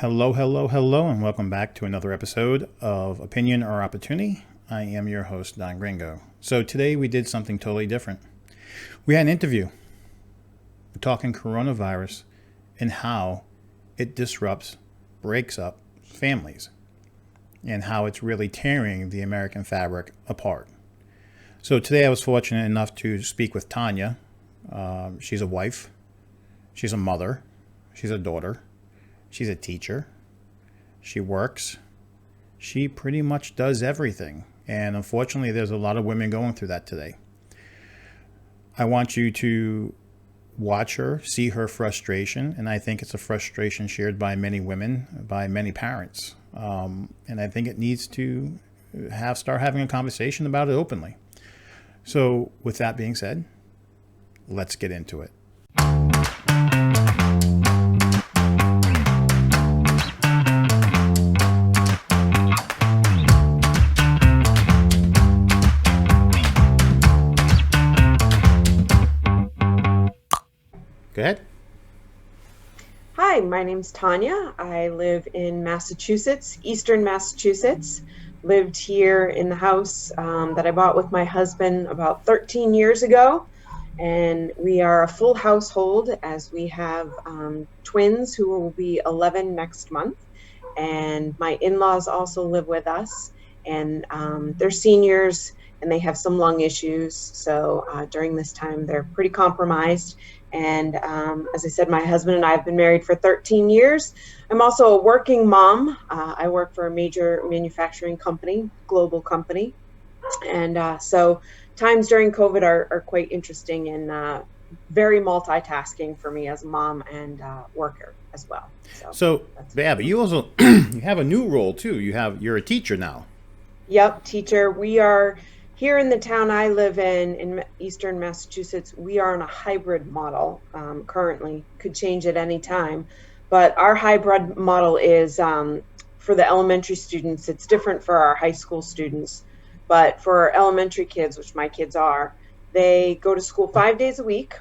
Hello, hello, hello, and welcome back to another episode of Opinion or Opportunity. I am your host, Don Gringo. So today we did something totally different. We had an interview. We're talking coronavirus and how it disrupts, breaks up families, and how it's really tearing the American fabric apart. So today I was fortunate enough to speak with Tanya. She's a wife. She's a mother. She's a daughter. She's a teacher. She works. She pretty much does everything. And unfortunately, there's a lot of women going through that today. I want you to watch her, see her frustration. And I think it's a frustration shared by many women, by many parents. And I think it needs to start having a conversation about it openly. So with that being said, let's get into it. Go ahead. Hi, my name's Tanya. I live in Massachusetts, Eastern Massachusetts. Lived here in the house that I bought with my husband about 13 years ago. And we are a full household as we have twins who will be 11 next month. And my in-laws also live with us. And they're seniors and they have some lung issues. So during this time, they're pretty compromised. And as I said, my husband and I have been married for 13 years. I'm also a working mom. I work for a major manufacturing company, global company. And so times during COVID are quite interesting and very multitasking for me as a mom and worker as well. So yeah, but you also you have a new role too. You're a teacher now. Yep, teacher. We are here in the town I live in Eastern Massachusetts. We are on a hybrid model currently. Could change at any time. But our hybrid model is for the elementary students. It's different for our high school students. But for our elementary kids, which my kids are, they go to school 5 days a week.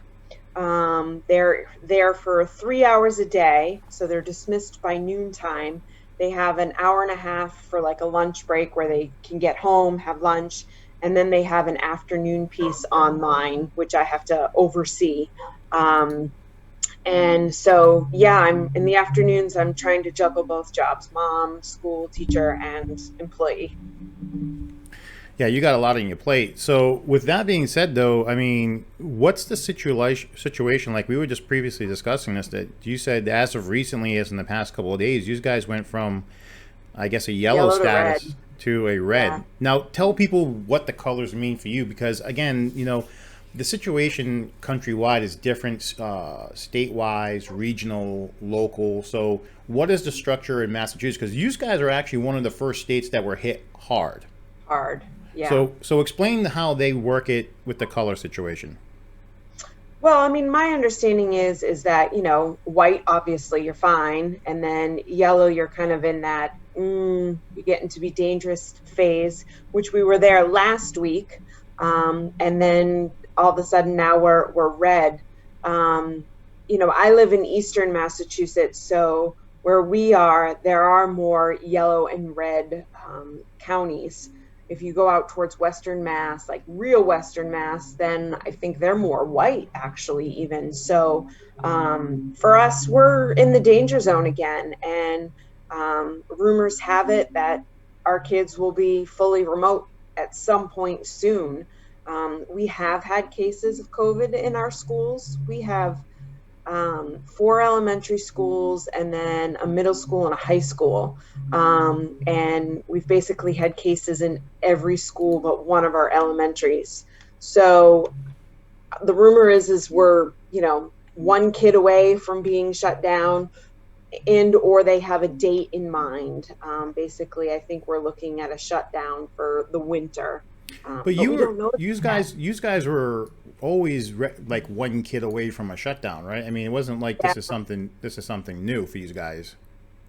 They're there for 3 hours a day. So they're dismissed by noontime. They have an hour and a half for like a lunch break where they can get home, have lunch. And then they have an afternoon piece online, which I have to oversee. And so, yeah, I'm in the afternoons, I'm trying to juggle both jobs, mom, school, teacher, and employee. Yeah, you got a lot on your plate. So with that being said, though, I mean, what's the situation like? We were just previously discussing this, that you said as of recently, as in the past couple of days, you guys went from, I guess, a yellow status to a red. Yeah. Now, tell people what the colors mean for you, because again, the situation countrywide is different, state-wise, regional, local. So what is the structure in Massachusetts? Because you guys are actually one of the first states that were hit hard. Yeah. So explain how they work it with the color situation. Well, I mean, my understanding is that, white, obviously you're fine. And then yellow, you're kind of in that, you're getting to be dangerous phase, which we were there last week. And then all of a sudden now we're red. I live in Eastern Massachusetts. So where we are, there are more yellow and red counties. If you go out towards Western Mass, like real Western Mass, then I think they're more white, actually, even. So for us, we're in the danger zone again. And rumors have it that our kids will be fully remote at some point soon. We have had cases of COVID in our schools. We have 4 elementary schools and then a middle school and a high school. And we've basically had cases in every school but one of our elementaries. So the rumor is we're, one kid away from being shut down, or they have a date in mind. Basically, I think we're looking at a shutdown for the winter. But you guys were always like one kid away from a shutdown, right? I mean, it wasn't like this is something new for you guys.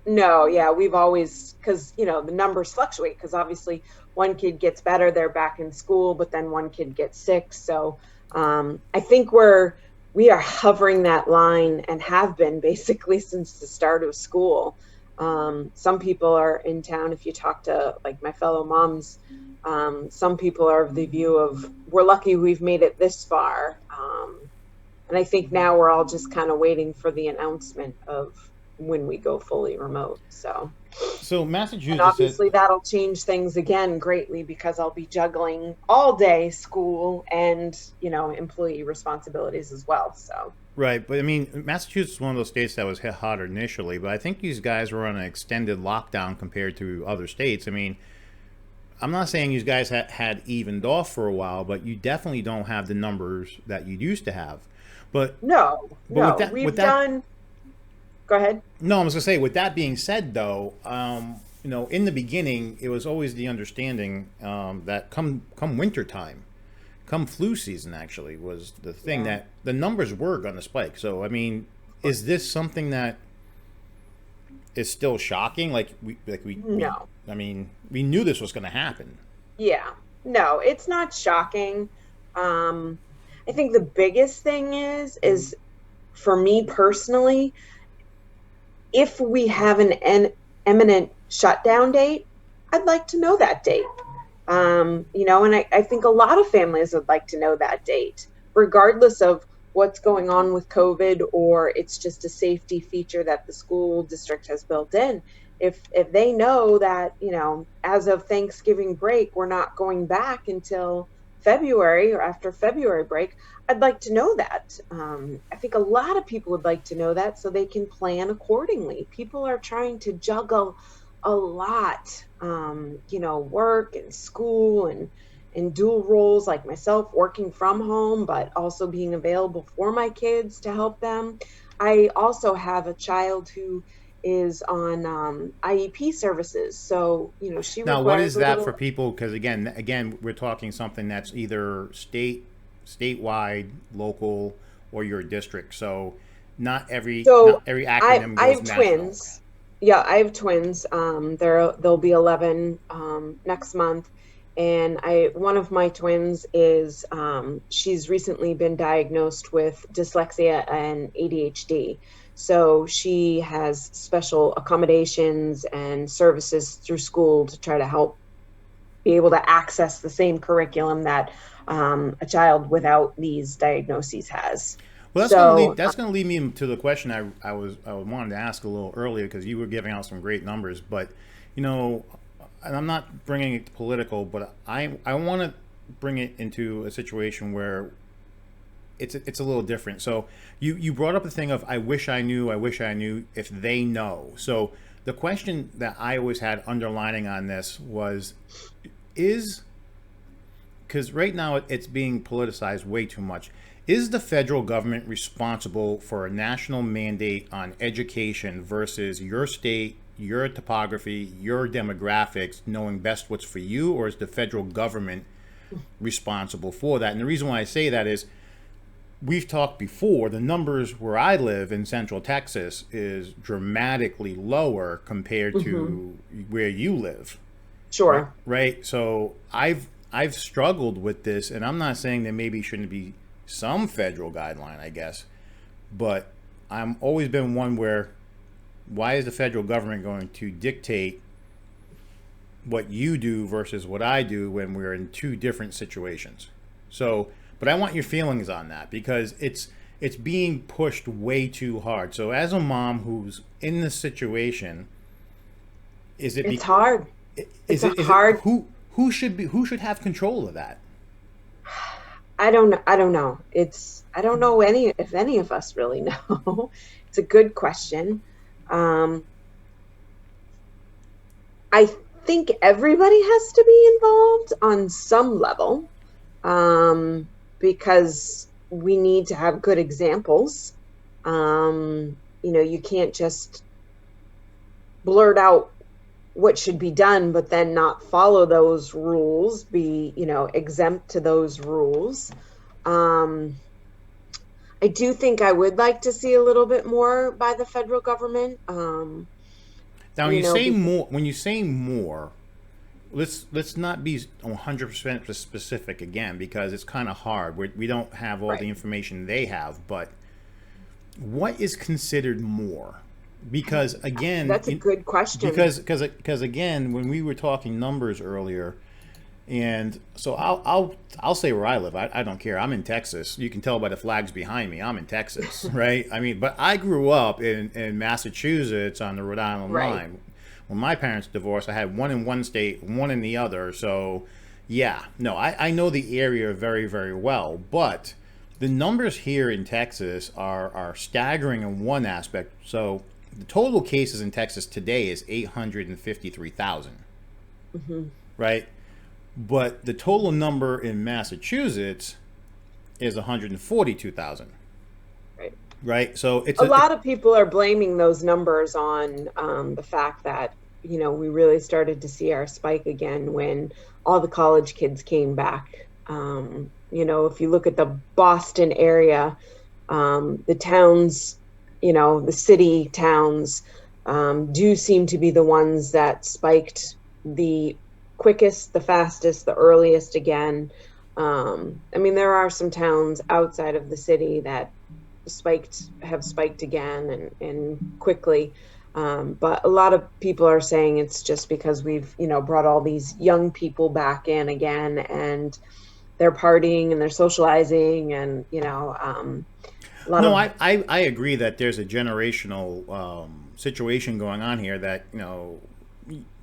No, yeah, we've always, because the numbers fluctuate, because obviously one kid gets better, they're back in school, but then one kid gets sick. So I think we are hovering that line and have been basically since the start of school. Some people are in town. If you talk to like my fellow moms, some people are of the view of we're lucky we've made it this far. And I think now we're all just kind of waiting for the announcement of when we go fully remote. So, So and Massachusetts said, obviously that'll change things again greatly because I'll be juggling all day school and, employee responsibilities as well. So, right, but I mean, Massachusetts is one of those states that was hit harder initially, but I think these guys were on an extended lockdown compared to other states. I mean, I'm not saying you guys had evened off for a while, but you definitely don't have the numbers that you used to have. But no, but with no, that with we've that done, go ahead. no, I was gonna say with that being said though, in the beginning it was always the understanding that come winter time, come flu season actually was the thing Yeah. that the numbers were gonna spike. So I mean, is this something that is still shocking? We No. I mean, we knew this was gonna happen. Yeah. No, it's not shocking. Um, I think the biggest thing is for me personally, if we have an imminent shutdown date, I'd like to know that date. And I think a lot of families would like to know that date, regardless of what's going on with COVID or it's just a safety feature that the school district has built in. If they know that, as of Thanksgiving break, we're not going back until February or after February break, I'd like to know that. I think a lot of people would like to know that so they can plan accordingly. People are trying to juggle a lot, work and school and dual roles like myself working from home, but also being available for my kids to help them. I also have a child who is on IEP services. So, she Now, what requires is a that for little. people? Because again, we're talking something that's either statewide, local, or your district. So, not So every I acronym I goes have national. twins. Yeah, I have twins. They'll be 11 next month, and I one of my twins is she's recently been diagnosed with dyslexia and ADHD. So she has special accommodations and services through school to try to help be able to access the same curriculum that a child without these diagnoses has. Well, So that's going to lead me to the question I wanted to ask a little earlier because you were giving out some great numbers, but you know, and I'm not bringing it political, but I want to bring it into a situation where it's a little different. So you brought up the thing of I wish I knew if they know. So the question that I always had underlining on this was is because right now it's being politicized way too much. Is the federal government responsible for a national mandate on education versus your state, your topography, your demographics, knowing best what's for you, or is the federal government responsible for that? And the reason why I say that is we've talked before, the numbers where I live in Central Texas is dramatically lower compared mhm, to where you live. Right, sure. right. So I've struggled with this, and I'm not saying there maybe shouldn't be some federal guideline, I guess, but I'm always been one where why is the federal government going to dictate what you do versus what I do when we're in two different situations? So, but I want your feelings on that because it's being pushed way too hard. So, as a mom who's in this situation, is it It's be hard. It's a is it hard. who should have control of that? I don't know. I don't know any if any of us really know. It's a good question. Um, I think everybody has to be involved on some level, um, because we need to have good examples. You can't just blurt out what should be done, but then not follow those rules, be, exempt to those rules. Um, I do think I would like to see a little bit more by the federal government. Now, Because when you say more, let's not be 100% specific again because it's kind of hard. We don't have all right. the information they have, but what is considered more? Because again, That's a good question. because again, when we were talking numbers earlier, and so I'll say where I live. I don't care. I'm in Texas. You can tell by the flags behind me. I'm in Texas, right? I mean, but I grew up in Massachusetts on the Rhode Island Right. line. When my parents divorced, I had one in one state, one in the other. So, yeah, no, I know the area very, very well. But the numbers here in Texas are staggering in one aspect. So, the total cases in Texas today is 853,000, Hmm. right? But the total number in Massachusetts is 142,000, Right. right? So it's A a lot of people are blaming those numbers on the fact that, we really started to see our spike again when all the college kids came back. If you look at the Boston area, the towns, the city towns, do seem to be the ones that spiked the quickest, the fastest, the earliest again. I mean, there are some towns outside of the city that have spiked again and quickly. But a lot of people are saying it's just because we've, brought all these young people back in again, and they're partying and they're socializing, and a lot no, of I agree that there's a generational situation going on here that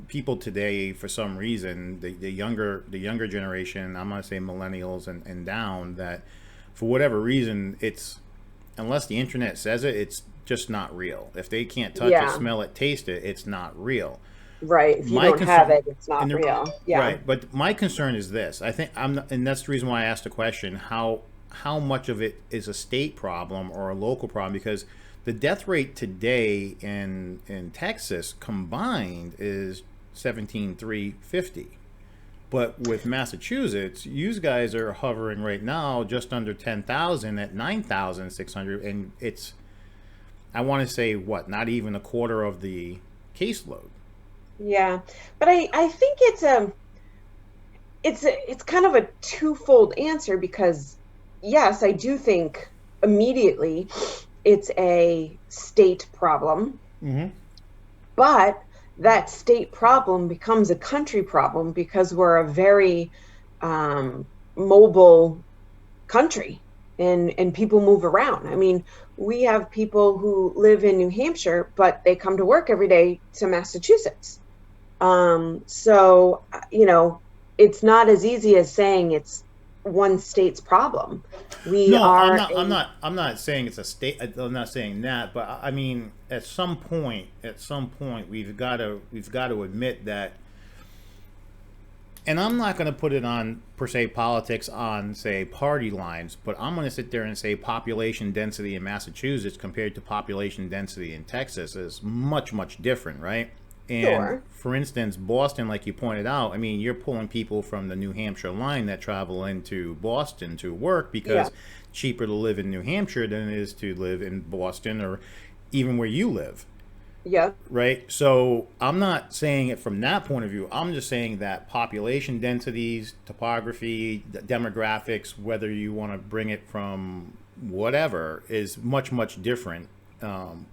people today for some reason the younger generation, I'm going to say millennials and down, that for whatever reason it's unless the internet says it, it's just not real. If they can't touch it, yeah, smell it, taste it, it's not real. right. If you My don't have concern, it, it's not and the, real. Yeah, right, but my concern is this. I think I'm, not, and that's the reason why I asked the question: how much of it is a state problem or a local problem? Because the death rate today in Texas combined is 17,350. But with Massachusetts, you guys are hovering right now just under 10,000 at 9,600, and it's I want to say what, not even a quarter of the caseload. yeah. But I think it's kind of a twofold answer, because yes, I do think immediately it's a state problem, Mm-hmm. but that state problem becomes a country problem because we're a very mobile country, and people move around. I mean, we have people who live in New Hampshire, but they come to work every day to Massachusetts. So, it's not as easy as saying it's one state's problem. We No, I'm are not. I'm a, not. I'm not saying it's a state. I'm not saying that. But I mean, at some point, we've got to admit that. And I'm not going to put it on per se politics on say party lines, but I'm going to sit there and say population density in Massachusetts compared to population density in Texas is much different, right? And sure. for instance, Boston, like you pointed out, I mean, you're pulling people from the New Hampshire line that travel into Boston to work Yeah. because cheaper to live in New Hampshire than it is to live in Boston or even where you live, Yeah. right? So I'm not saying it from that point of view. I'm just saying that population densities, topography, demographics, whether you want to bring it from whatever, is much different um,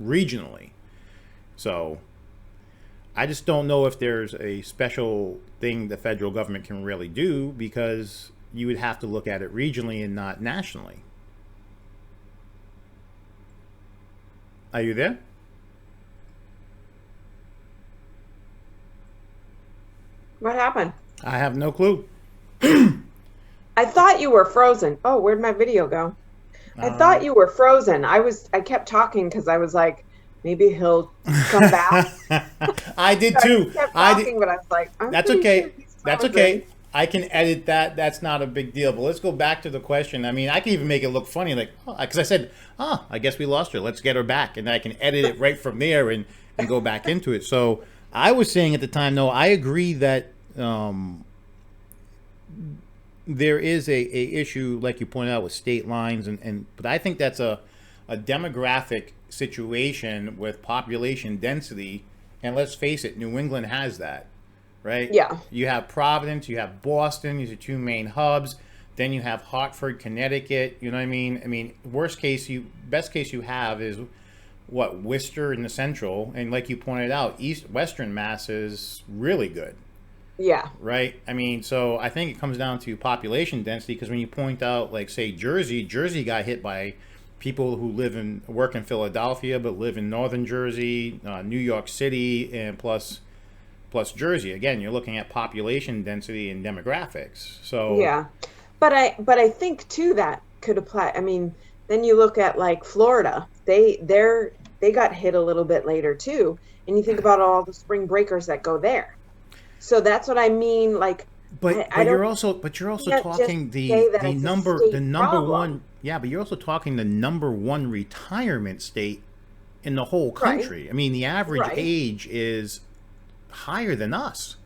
regionally. So I just don't know if there's a special thing the federal government can really do because you would have to look at it regionally and not nationally. Are you there? What happened? I have no clue. I thought you were frozen. Oh, where'd my video go? I Uh, thought you were frozen. I kept talking because I was like, maybe he'll come back. I did I too. kept I did. talking, but I was like, I'm That's pretty sure okay. he's That's frozen. okay. I can edit that. That's not a big deal. But let's go back to the question. I mean, I can even make it look funny, like, because I said, I guess we lost her. Let's get her back. And I can edit it right from there and go back into it. So I was saying at the time, no, I agree that there is a issue, like you pointed out, with state lines. But I think that's a demographic situation with population density. And let's face it, New England has that, right? Yeah. You have Providence, you have Boston, these are two main hubs. Then you have Hartford, Connecticut. You know what I mean? I mean, best case you have is what, Worcester in the central, and like you pointed out, Western Mass is really good, Yeah. right? I mean, so I think it comes down to population density, because when you point out, like, say, Jersey got hit by people who work in Philadelphia but live in northern Jersey, New York City, and plus Jersey. Again, you're looking at population density and demographics. So, Yeah. But I think too that could apply. I mean, then you look at like Florida. They got hit a little bit later too. And you think about all the spring breakers that go there. So that's what I mean. Like I don't but you're also can't just talking say that it's a the state number one, problem. yeah, but you're also talking the number one retirement state in the whole Right. country. I mean, the average Right. age is higher than us.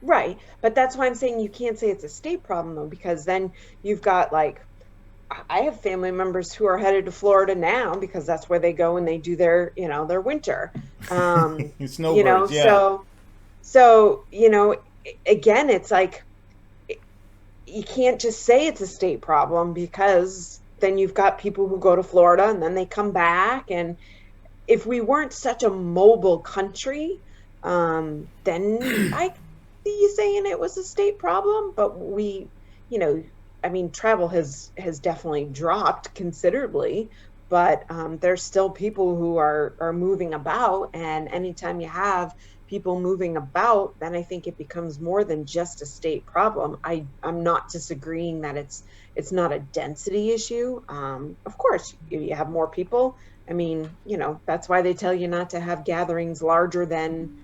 Right. But that's why I'm saying you can't say it's a state problem though, because then you've got like I have family members who are headed to Florida now because that's where they go and they do their, their winter. Um, Snowbirds, yeah. so, again, it's like you can't just say it's a state problem because then you've got people who go to Florida and then they come back. And if we weren't such a mobile country, then I could see you saying it was a state problem. But you know, I mean, travel has definitely dropped considerably, but there's still people who are moving about, and anytime you have people moving about, then I think it becomes more than just a state problem. I'm not disagreeing that it's not a density issue. Of course, you have more people. I mean, that's why they tell you not to have gatherings larger than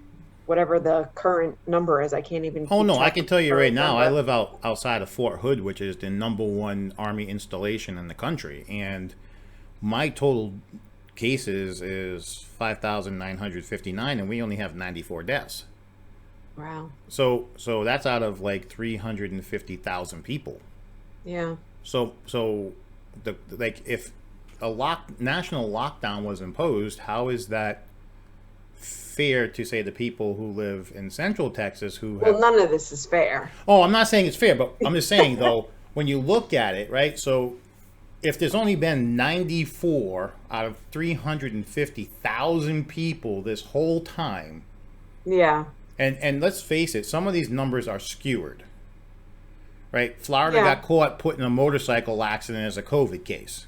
whatever the current number is. I can't even Oh keep no, I track can of the tell you right current now. I number. live outside of Fort Hood, which is the number one Army installation in the country, and my total cases is 5,959, and we only have 94 deaths. Wow. So that's out of like 350,000 people. Yeah. So the like if a national lockdown was imposed, how is that fair to say the people who live in Central Texas who Well, have? none of this is fair. Oh, I'm not saying it's fair, but I'm just saying though, when you look at it, right? So if there's only been 94 out of 350,000 people this whole time, Yeah. and let's face it, some of these numbers are skewered, right? Florida Yeah. got caught putting a motorcycle accident as a COVID case.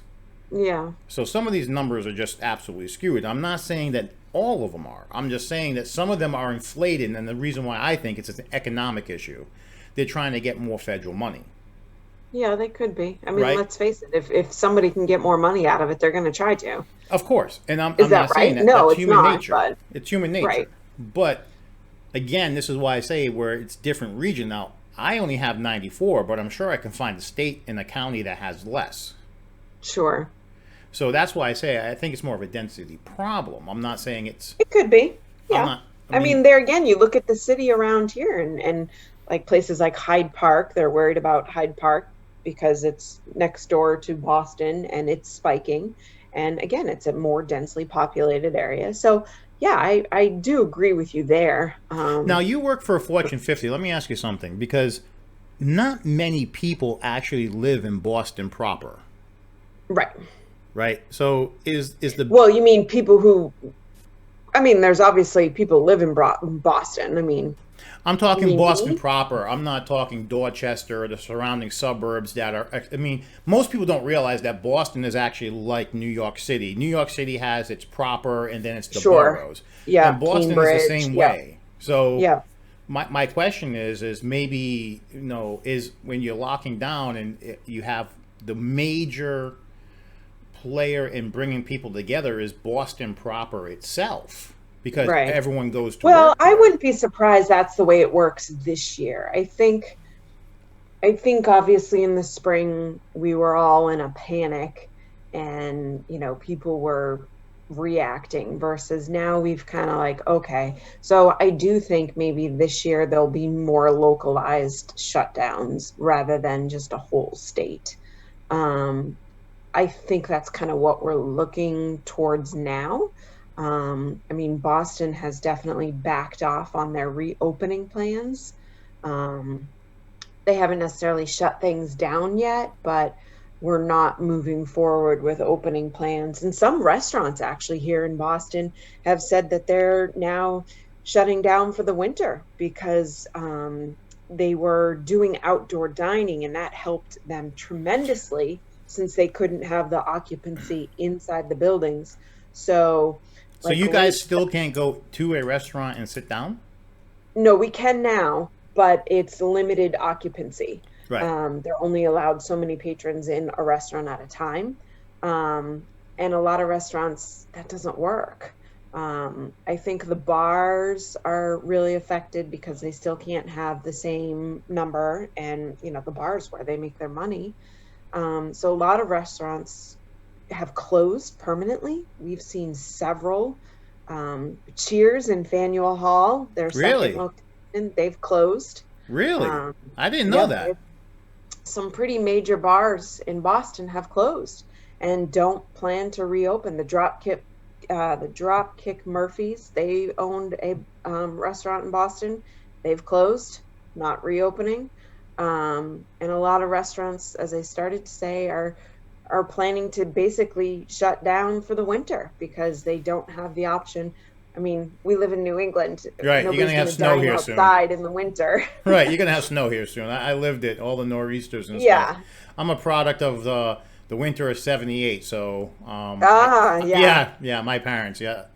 Yeah. So some of these numbers are just absolutely skewed. I'm not saying that all of them are. I'm just saying that some of them are inflated, and the reason why I think it's an economic issue. They're trying to get more federal money, Yeah, they could be. I mean, right? let's face it, if somebody can get more money out of it, they're going to try to. Of course. And I'm, Is I'm not that saying right? that. No, That's it's human not, nature. but It's human nature. right. But again, this is why I say where it's different region. Now, I only have 94, but I'm sure I can find a state and a county that has less. Sure. So that's why I say I think it's more of a density problem. I'm not saying it's. It could be. I'm Yeah. not. I I mean, mean, there again, you look at the city around here and like places like Hyde Park, they're worried about Hyde Park because it's next door to Boston and it's spiking. And again, it's a more densely populated area. So yeah, I do agree with you there. now you work for a Fortune 50. Let me ask you something, because not many people actually live in Boston proper, Right. right? So is the Well, you mean people who, I mean, there's obviously people live in Boston. I mean, I'm you talking mean Boston me? proper. I'm not talking Dorchester or the surrounding suburbs that are. I mean, most people don't realize that Boston is actually like New York City. New York City has its proper, and then it's the Sure. boroughs. Yeah. And Boston is the Cambridge. same Yeah. way. So Yeah. my question is maybe, is when you're locking down and you have the major player in bringing people together is Boston proper itself, because Right. everyone goes to Well, work I there. wouldn't be surprised that's the way it works this year. I think obviously in the spring we were all in a panic and, people were reacting versus now we've kind of like, okay. So I do think maybe this year there'll be more localized shutdowns rather than just a whole state. Um, I think that's kind of what we're looking towards now. I mean, Boston has definitely backed off on their reopening plans. Um, they haven't necessarily shut things down yet, but we're not moving forward with opening plans. And some restaurants actually here in Boston have said that they're now shutting down for the winter because they were doing outdoor dining, and that helped them tremendously since they couldn't have the occupancy inside the buildings. So, So like you right, guys still can't go to a restaurant and sit down? no, we can now, but it's limited occupancy. Right. They're only allowed so many patrons in a restaurant at a time. Um, and a lot of restaurants, that doesn't work. I think the bars are really affected because they still can't have the same number, and the bars where they make their money. So a lot of restaurants have closed permanently. We've seen several. Cheers in Faneuil Hall, their second Really? location, they've closed. Really? Um, I didn't know yep, that. some pretty major bars in Boston have closed and don't plan to reopen. The Dropkick Murphys, they owned a restaurant in Boston. They've closed, not reopening. And a lot of restaurants, as I started to say, are planning to basically shut down for the winter because they don't have the option. I mean, we live in New England. Right. You're Nobody's gonna going have to snow dine here soon. outside in the winter. Right. You're gonna have snow here soon. I lived it. All the nor'easters and stuff. Yeah. I'm a product of the winter of '78. So Yeah. yeah. My parents, yeah,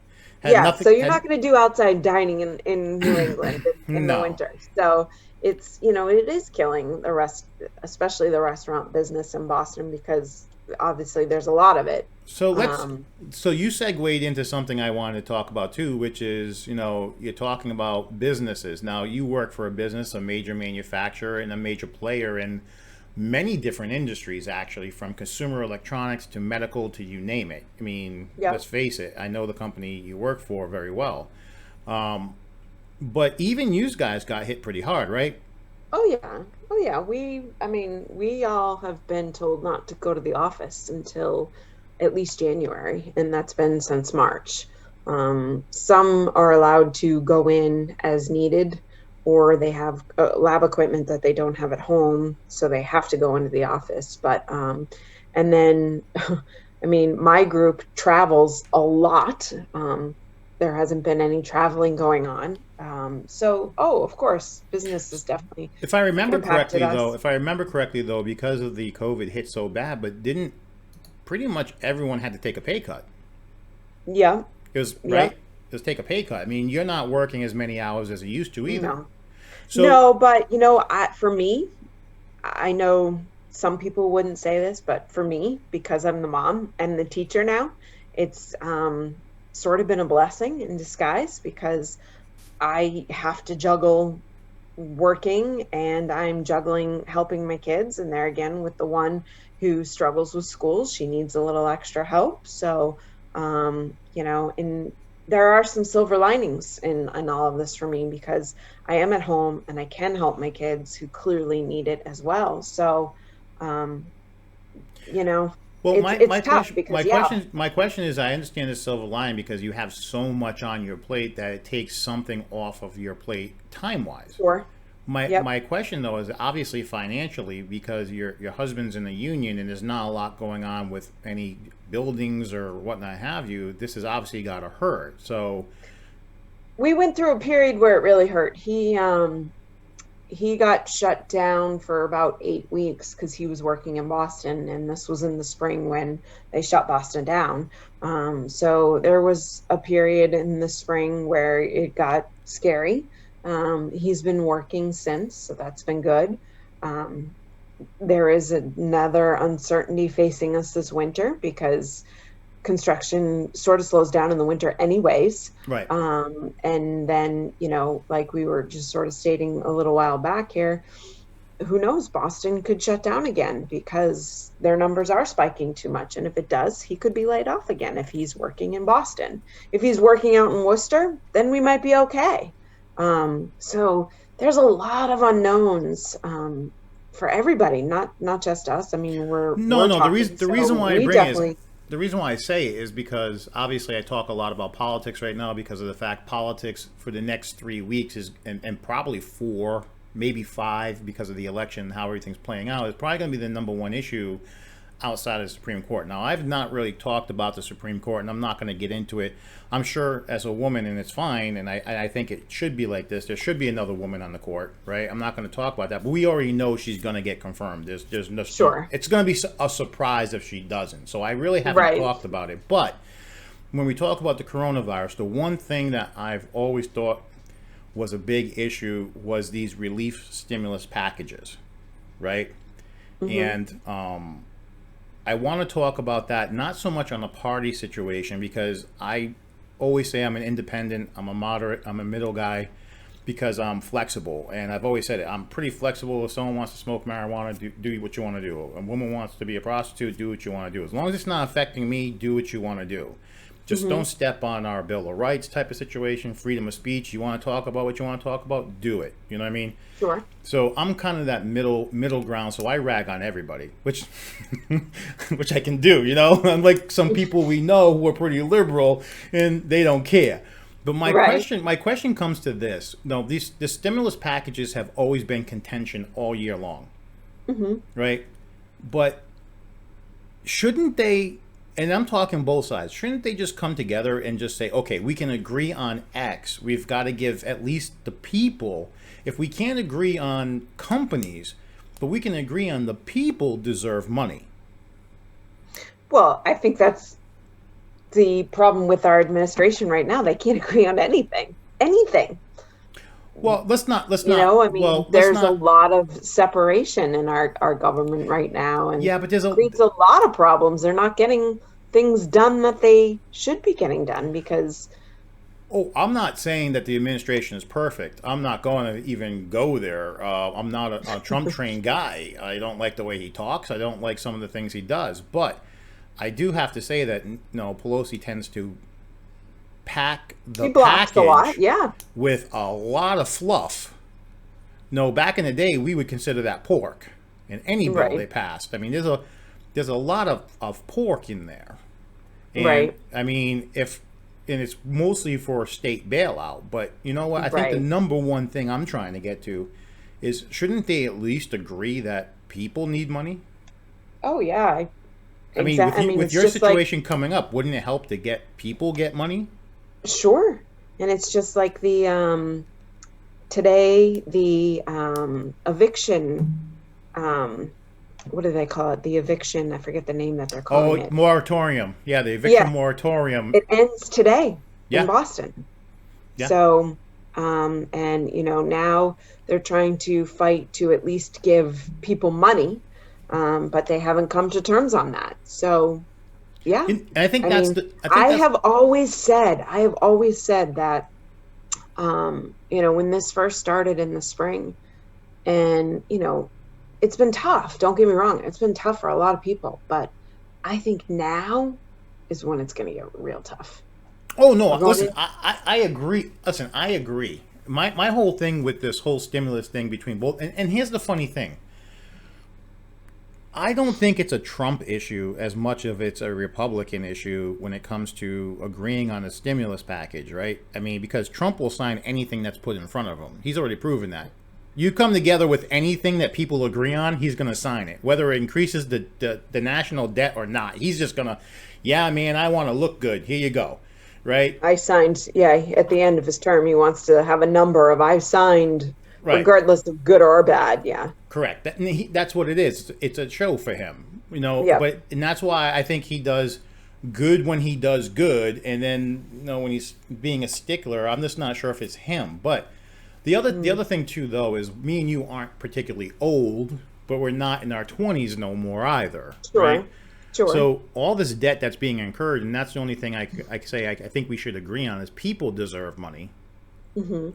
had Yeah. nothing. So you're Had not going to do outside dining in New England in the no. winter. So it is killing the rest, especially the restaurant business in Boston, because obviously there's a lot of it. So let's. Um, So you segued into something I wanted to talk about too, which is you're talking about businesses. Now you work for a business, a major manufacturer, and a major player in many different industries, actually, from consumer electronics to medical to you name it. I mean, yeah. let's face it. I know the company you work for very well, but even you guys got hit pretty hard, right? Oh yeah. Oh yeah. I mean, we all have been told not to go to the office until at least January, and that's been since March. Some are allowed to go in as needed, or they have lab equipment that they don't have at home, so they have to go into the office. And then, I mean, my group travels a lot. There hasn't been any traveling going on. Of course, business has definitely impacted us. If I remember correctly though, because of the COVID hit so bad, but didn't pretty much everyone had to take a pay cut? Yeah, It was yeah, right. Just take a pay cut. I mean, you're not working as many hours as you used to either. no, So no, but for me, I know some people wouldn't say this, but for me, because I'm the mom and the teacher now, it's sort of been a blessing in disguise because I have to juggle working and I'm juggling helping my kids. And there again, with the one who struggles with school, she needs a little extra help. So, and there are some silver linings in all of this for me because I am at home and I can help my kids who clearly need it as well. So, um, you know, well, it's tough because yeah, my question is, I understand the silver lining because you have so much on your plate that it takes something off of your plate time wise. sure, yep, My question though is obviously financially because your husband's in the union and there's not a lot going on with any buildings or whatnot have you. This has obviously got to hurt. So we went through a period where it really hurt. He got shut down for about 8 weeks because he was working in Boston, and this was in the spring when they shut Boston down. So there was a period in the spring where it got scary. He's been working since, so that's been good. Um, there is another uncertainty facing us this winter because construction sort of slows down in the winter anyways. right. And then, like we were just sort of stating a little while back here, who knows, Boston could shut down again because their numbers are spiking too much. And if it does, he could be laid off again if he's working in Boston. If he's working out in Worcester, then we might be okay. So there's a lot of unknowns for everybody, not just us. I mean, No, we're no. talking, The so reason why I we bring it is definitely, the reason why I say it is because obviously I talk a lot about politics right now because of the fact politics for the next 3 weeks is and probably four, maybe five because of the election, how everything's playing out, is probably going to be the number one issue outside of the Supreme Court. Now, I've not really talked about the Supreme Court, and I'm not going to get into it. I'm sure as a woman, and it's fine, and I think it should be like this. There should be another woman on the court, right? I'm not going to talk about that, but we already know she's going to get confirmed. There's no, Sure. it's going to be a surprise if she doesn't. So I really haven't Right. talked about it. But when we talk about the coronavirus, the one thing that I've always thought was a big issue was these relief stimulus packages, right? And I want to talk about that, not so much on a party situation, because I always say I'm an independent, I'm a moderate, I'm a middle guy, because I'm flexible. And I've always said it, I'm pretty flexible. If someone wants to smoke marijuana, do what you want to do. A woman wants to be a prostitute, do what you want to do. As long as it's not affecting me, do what you want to do. Just don't step on our Bill of Rights type of situation, freedom of speech. You want to talk about what you want to talk about, do it. You know what I mean? Sure. So I'm kind of that middle ground. So I rag on everybody, which which I can do. You know, unlike some people we know who are pretty liberal and they don't care. But my question comes to this. No, the stimulus packages have always been contention all year long, right? But shouldn't they? And I'm talking both sides. Shouldn't they just come together and just say, okay, we can agree on X. We've got to give at least the people. If we can't agree on companies, but we can agree on the people deserve money. Well, I think that's the problem with our administration right now. They can't agree on anything. Anything. Well, let's not. You know, I mean, well, there's a lot of separation in our government right now, and yeah, but it creates a lot of problems. They're not getting things done that they should be getting done because. Oh, I'm not saying that the administration is perfect. I'm not going to even go there. I'm not a Trump train guy. I don't like the way he talks. I don't like some of the things he does. But I do have to say that Pelosi tends to pack the package a lot, yeah, with a lot of fluff. No, back in the day, we would consider that pork in any bill they passed. I mean, there's a lot of pork in there, and I mean, and it's mostly for state bailout. But you know what? I think the number one thing I'm trying to get to is, shouldn't they at least agree that people need money? Oh yeah, I mean, with your situation coming up, wouldn't it help to get money? Sure. And it's just like the today the eviction what do they call it? The eviction, I forget the name that they're calling it. Moratorium. Yeah, the eviction moratorium. It ends today in Boston. Yeah. So and now they're trying to fight to at least give people money, but they haven't come to terms on that. So yeah, and I think I have always said that, when this first started in the spring, and it's been tough. Don't get me wrong; it's been tough for a lot of people. But I think now is when it's going to get real tough. Oh no! Listen, I agree. Listen, I agree. My whole thing with this whole stimulus thing between both, and here's the funny thing. I don't think it's a Trump issue as much of it's a Republican issue when it comes to agreeing on a stimulus package, right? I mean, because Trump will sign anything that's put in front of him. He's already proven that. You come together with anything that people agree on, he's going to sign it, whether it increases the national debt or not. He's just going to, yeah, man, I want to look good. Here you go, right? I signed, at the end of his term, he wants to have a number of I signed. Right. Regardless of good or bad, yeah. Correct. That's what it is. It's a show for him, But that's why I think he does good when he does good, and then when he's being a stickler, I'm just not sure if it's him. But the other thing too, though, is me and you aren't particularly old, but we're not in our 20s no more either. Sure. Right? Sure. So all this debt that's being incurred, and that's the only thing I say I think we should agree on, is people deserve money.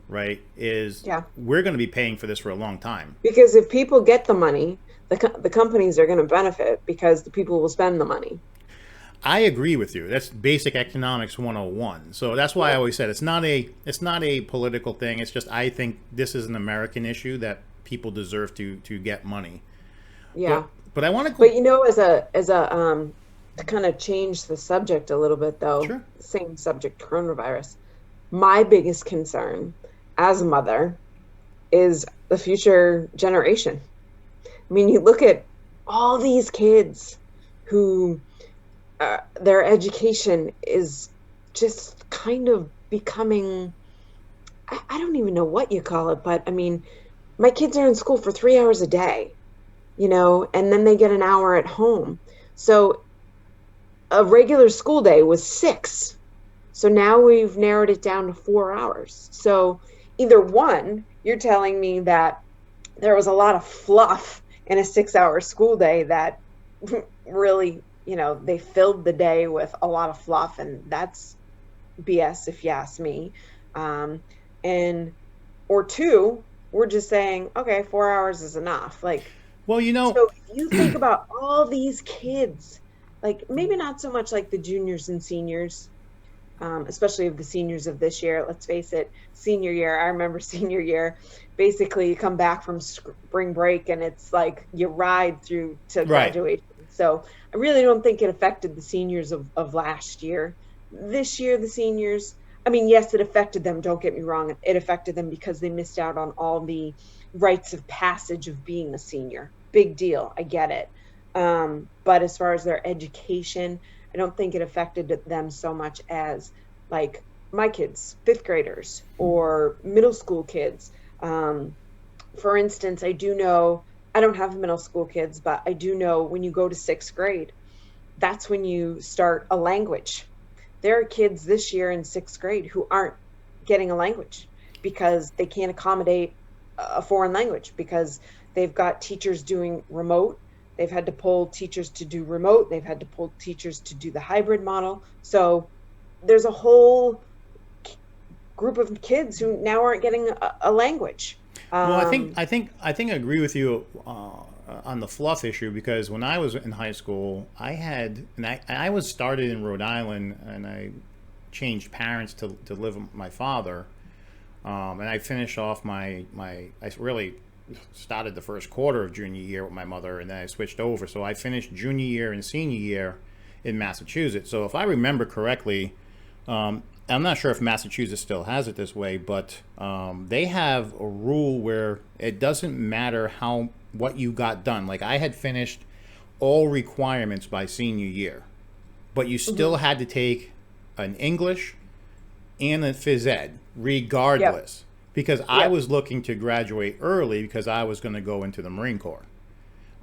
Right, we're going to be paying for this for a long time. Because if people get the money, the companies are going to benefit because the people will spend the money. I agree with you. That's basic economics 101. So that's why I always said it's not a political thing. It's just I think this is an American issue that people deserve to get money. Yeah. But I want to. But as a to kind of change the subject a little bit, though. Sure. Same subject, coronavirus. My biggest concern as a mother is the future generation. I mean, you look at all these kids who their education is just kind of becoming, I don't even know what you call it, but I mean, my kids are in school for 3 hours a day, and then they get an hour at home. So a regular school day was six. So now we've narrowed it down to 4 hours. So either one, you're telling me that there was a lot of fluff in a 6 hour school day that really, they filled the day with a lot of fluff, and that's BS if you ask me. Um, and or two, we're just saying, okay, 4 hours is enough. Like, Well, so if you think about all these kids, like maybe not so much like the juniors and seniors, especially of the seniors of this year. Let's face it, senior year. I remember senior year. Basically, you come back from spring break and it's like you ride through to right. graduation. So I really don't think it affected the seniors of last year. This year, the seniors, I mean, yes, it affected them. Don't get me wrong. It affected them because they missed out on all the rites of passage of being a senior. Big deal. I get it. But as far as their education, I don't think it affected them so much as like my kids, fifth graders or middle school kids. For instance, I do know, I don't have middle school kids, but I do know when you go to sixth grade, that's when you start a language. There are kids this year in sixth grade who aren't getting a language because they can't accommodate a foreign language because they've got teachers doing remote. They've had to pull teachers to do remote. They've had to pull teachers to do the hybrid model. So there's a whole group of kids who now aren't getting a language. Well, I think Um, I think I think I agree with you on the fluff issue because when I was in high school, I was started in Rhode Island and I changed parents to live with my father, and I finished off I really started the first quarter of junior year with my mother, and then I switched over. So I finished junior year and senior year in Massachusetts. So if I remember correctly, I'm not sure if Massachusetts still has it this way, but they have a rule where it doesn't matter what you got done. Like I had finished all requirements by senior year, but you still mhm. had to take an English and a phys ed Yep, regardless because I yep, was looking to graduate early because I was going to go into the Marine Corps.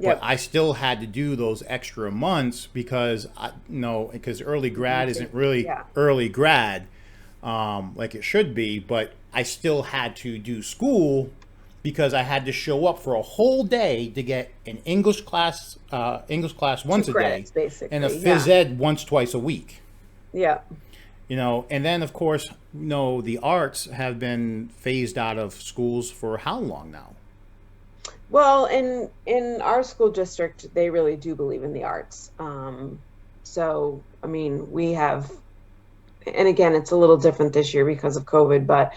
But yep. I still had to do those extra months because because early You need grad to. isn't really Yeah, early grad like it should be, but I still had to do school because I had to show up for a whole day to get an English class two once a day, credits and a basically. phys Yeah, ed once twice a week. yeah. And then of course, the arts have been phased out of schools for how long now? Well, in our school district, they really do believe in the arts. So I mean, we have, and again, it's a little different this year because of COVID, but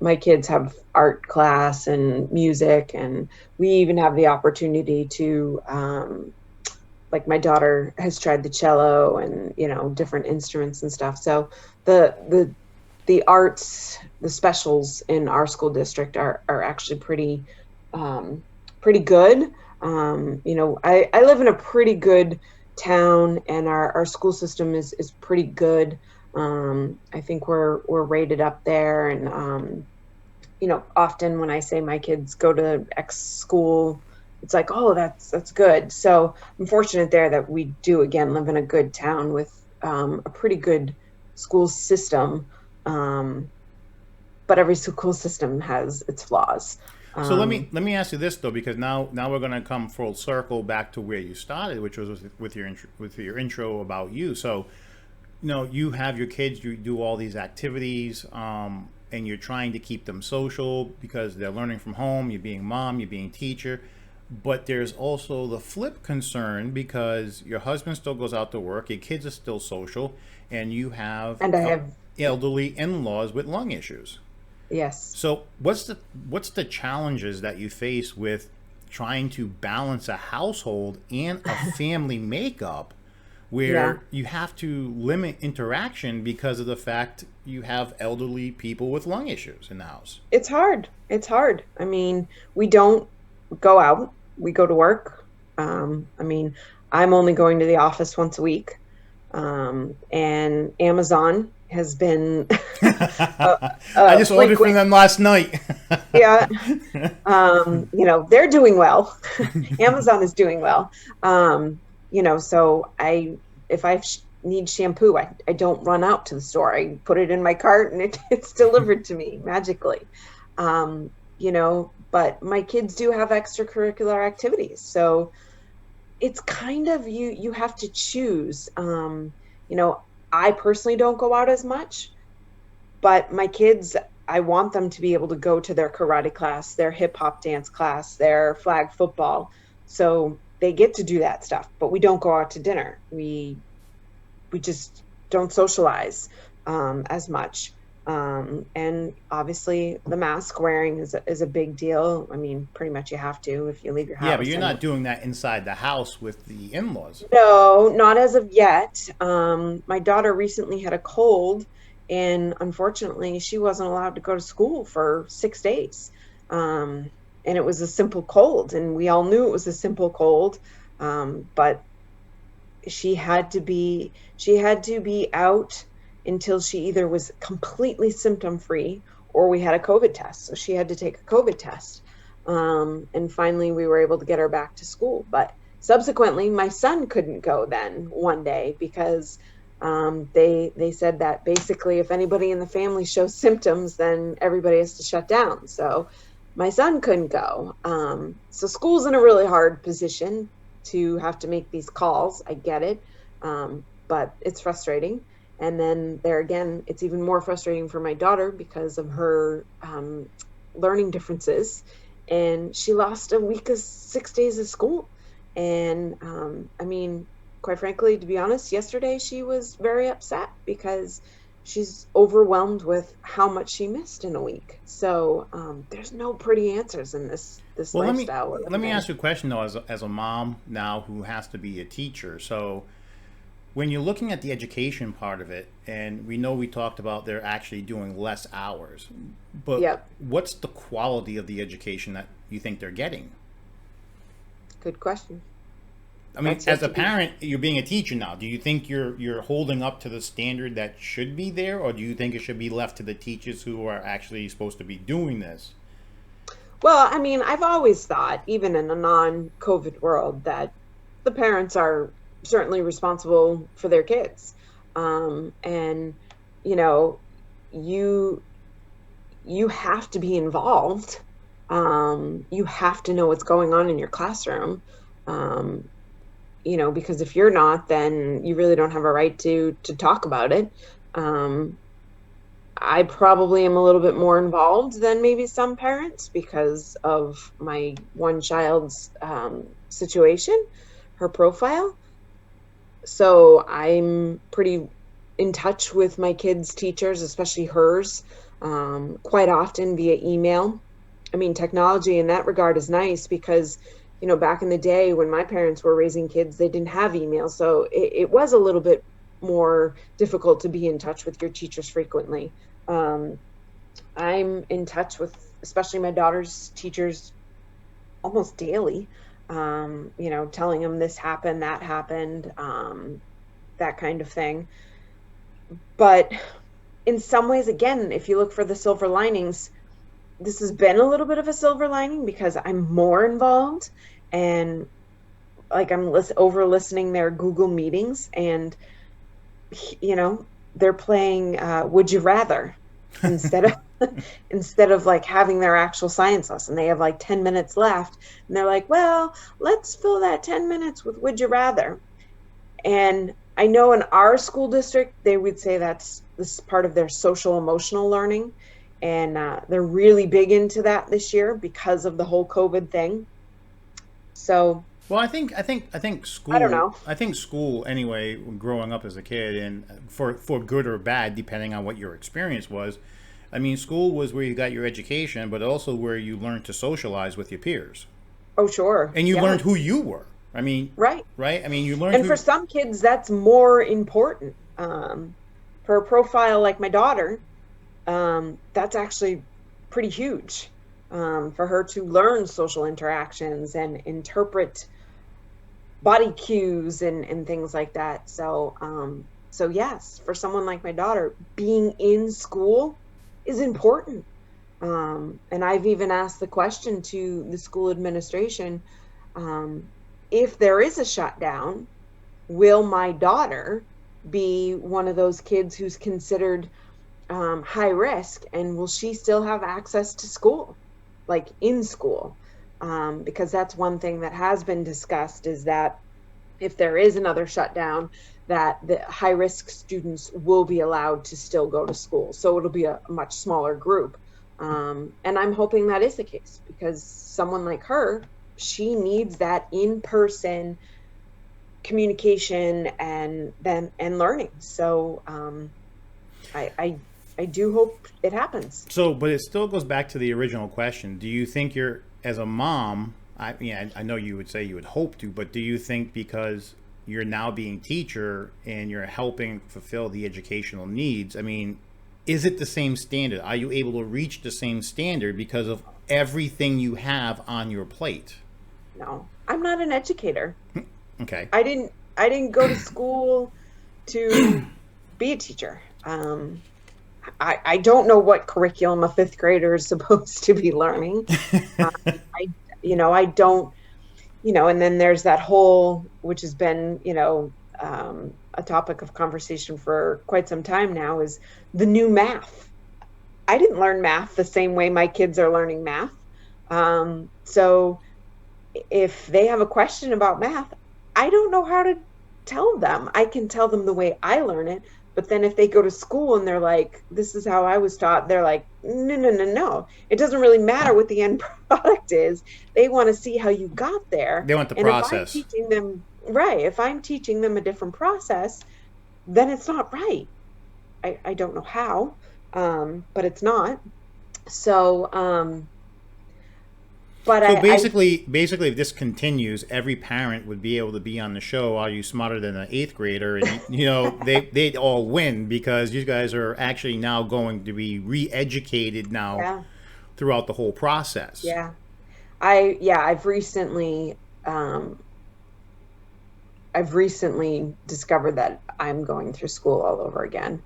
my kids have art class and music, and we even have the opportunity to, like, my daughter has tried the cello and different instruments and stuff. So the arts, the specials in our school district are actually um, pretty good. I live in a pretty good town, and our school system is pretty good. I think we're rated up there, and often when I say my kids go to X school, it's like, oh, that's good. So I'm fortunate there that we do again live in a good town with a pretty good school system. Um, but every school system has its flaws. So Um, let me ask you this though, because now we're going to come full circle back to where you started, which was with your intro about you. So you have your kids, you do all these activities, and you're trying to keep them social because they're learning from home. You're being mom, you're being teacher, but there's also the flip concern because your husband still goes out to work, your kids are still social, and you have and I have, elderly in-laws with lung issues. yes, So what's the challenges that you face with trying to balance a household and a family makeup yeah. where you have to limit interaction because of the fact you have elderly people with lung issues in the house? It's hard. It's hard. I mean, we don't go out. We go to work. I mean, I'm only going to the office once a week. And Amazon has been a, I a just ordered from frequent, them last night. yeah, they're doing well. Amazon is doing well. So if I need shampoo, I don't run out to the store. I put it in my cart and it's delivered to me magically. But my kids do have extracurricular activities. So it's kind of you have to choose. You know, I personally don't go out as much, but my kids, I want them to be able to go to their karate class, their hip hop dance class, their flag football. So they get to do that stuff, but we don't go out to dinner. We just don't socialize as much. And obviously, the mask wearing is a big deal. I mean, pretty much you have to if you leave your Yeah, but house. you're And not doing that inside the house with the in-laws. no, not as of yet. My daughter recently had a cold, and unfortunately, she wasn't allowed to go to school for 6 days. Um, and it was a simple cold, and we all knew it was a simple cold. But she had to be out until she either was completely symptom free or we had a COVID test. So she had to take a COVID test. And finally, we were able to get her back to school. But subsequently, my son couldn't go then one day because they said that basically if anybody in the family shows symptoms, then everybody has to shut down. So my son couldn't go. So school's in a really hard position to have to make these calls. I get it, but it's frustrating. And then there again, it's even more frustrating for my daughter because of her learning differences. And she lost a week of 6 days of school. And I mean, quite frankly, to be honest, yesterday she was very upset because she's overwhelmed with how much she missed in a week. So there's no pretty answers in this Well, let me lifestyle we're let living me in. ask you a question though, as a mom now who has to be a teacher. So when you're looking at the education part of it, and we know we talked about they're actually doing less hours, but Yep, what's the quality of the education that you think they're getting? good question. I mean, That's as yet a to be. parent, you're being a teacher now. Do you think you're holding up to the standard that should be there, or do you think it should be left to the teachers who are actually supposed to be doing this? Well, I mean, I've always thought, even in a non-COVID world, that the parents are certainly responsible for their kids. And you know, you you have to be involved. You have to know what's going on in your classroom. Um, because if you're not, then you really don't have a right to talk about it. Um, I probably am a little bit more involved than maybe some parents because of my one child's situation, her profile. So I'm pretty in touch with my kids' teachers, especially hers, quite often via email. I mean, technology in that regard is nice because, back in the day when my parents were raising kids, they didn't have email. So it was a little bit more difficult to be in touch with your teachers frequently. Um, I'm in touch with, especially my daughter's teachers almost daily, telling them this happened, that happened, that kind of thing. But in some ways, again, if you look for the silver linings, this has been a little bit of a silver lining because I'm more involved and like over listening their Google meetings and you know they're playing would you rather instead of instead of like having their actual science lesson. They have like 10 minutes left and they're like, well, let's fill that 10 minutes with would you rather. And I know in our school district, they would say that's this is part of their social emotional learning. And they're really big into that this year because of the whole COVID thing. So Well, I think I don't school. know. I think school anyway. Growing up as a kid, and for good or bad, depending on what your experience was. I mean, school was where you got your education, but also where you learned to socialize with your peers, Oh, sure. and you Yeah, learned who you were. I mean, right. right? I mean, you learned And for who. some kids, that's more important. For a profile like my daughter, that's actually pretty huge for her to learn social interactions and interpret body cues and things like that. So yes, for someone like my daughter, being in school is important. And I've even asked the question to the school administration, um, if there is a shutdown, will my daughter be one of those kids who's considered high risk, and will she still have access to school, like in school? Because that's one thing that has been discussed, is that if there is another shutdown, that the high risk students will be allowed to still go to school. So it'll be a much smaller group. And I'm hoping that is the case, because someone like her, she needs that in-person communication and learning. So I do hope it happens. So, but it still goes back to the original question. Do you think you're, as a mom, I know you would say you would hope to, but do you think because you're now being teacher and you're helping fulfill the educational needs, I mean, is it the same standard? Are you able to reach the same standard because of everything you have on your plate? No, I'm not an educator. Okay. I didn't go to school to be a teacher. I don't know what curriculum a fifth grader is supposed to be learning. I don't, and then there's that whole, which has been, a topic of conversation for quite some time now, is the new math. I didn't learn math the same way my kids are learning math. So if they have a question about math, I don't know how to tell them. I can tell them the way I learn it, but then if they go to school and they're like, this is how I was taught, they're like, no, no, no, no. It doesn't really matter what the end product is. They want to see how you got there. They want the and process. If I'm teaching them a different process, then it's not right. I don't know how, but it's not. So, but So basically, if this continues, every parent would be able to be on the show. Are you smarter than an eighth grader? And they'd all win, because you guys are actually now going to be re-educated now yeah, throughout the whole process. yeah. I've recently discovered that I'm going through school all over again.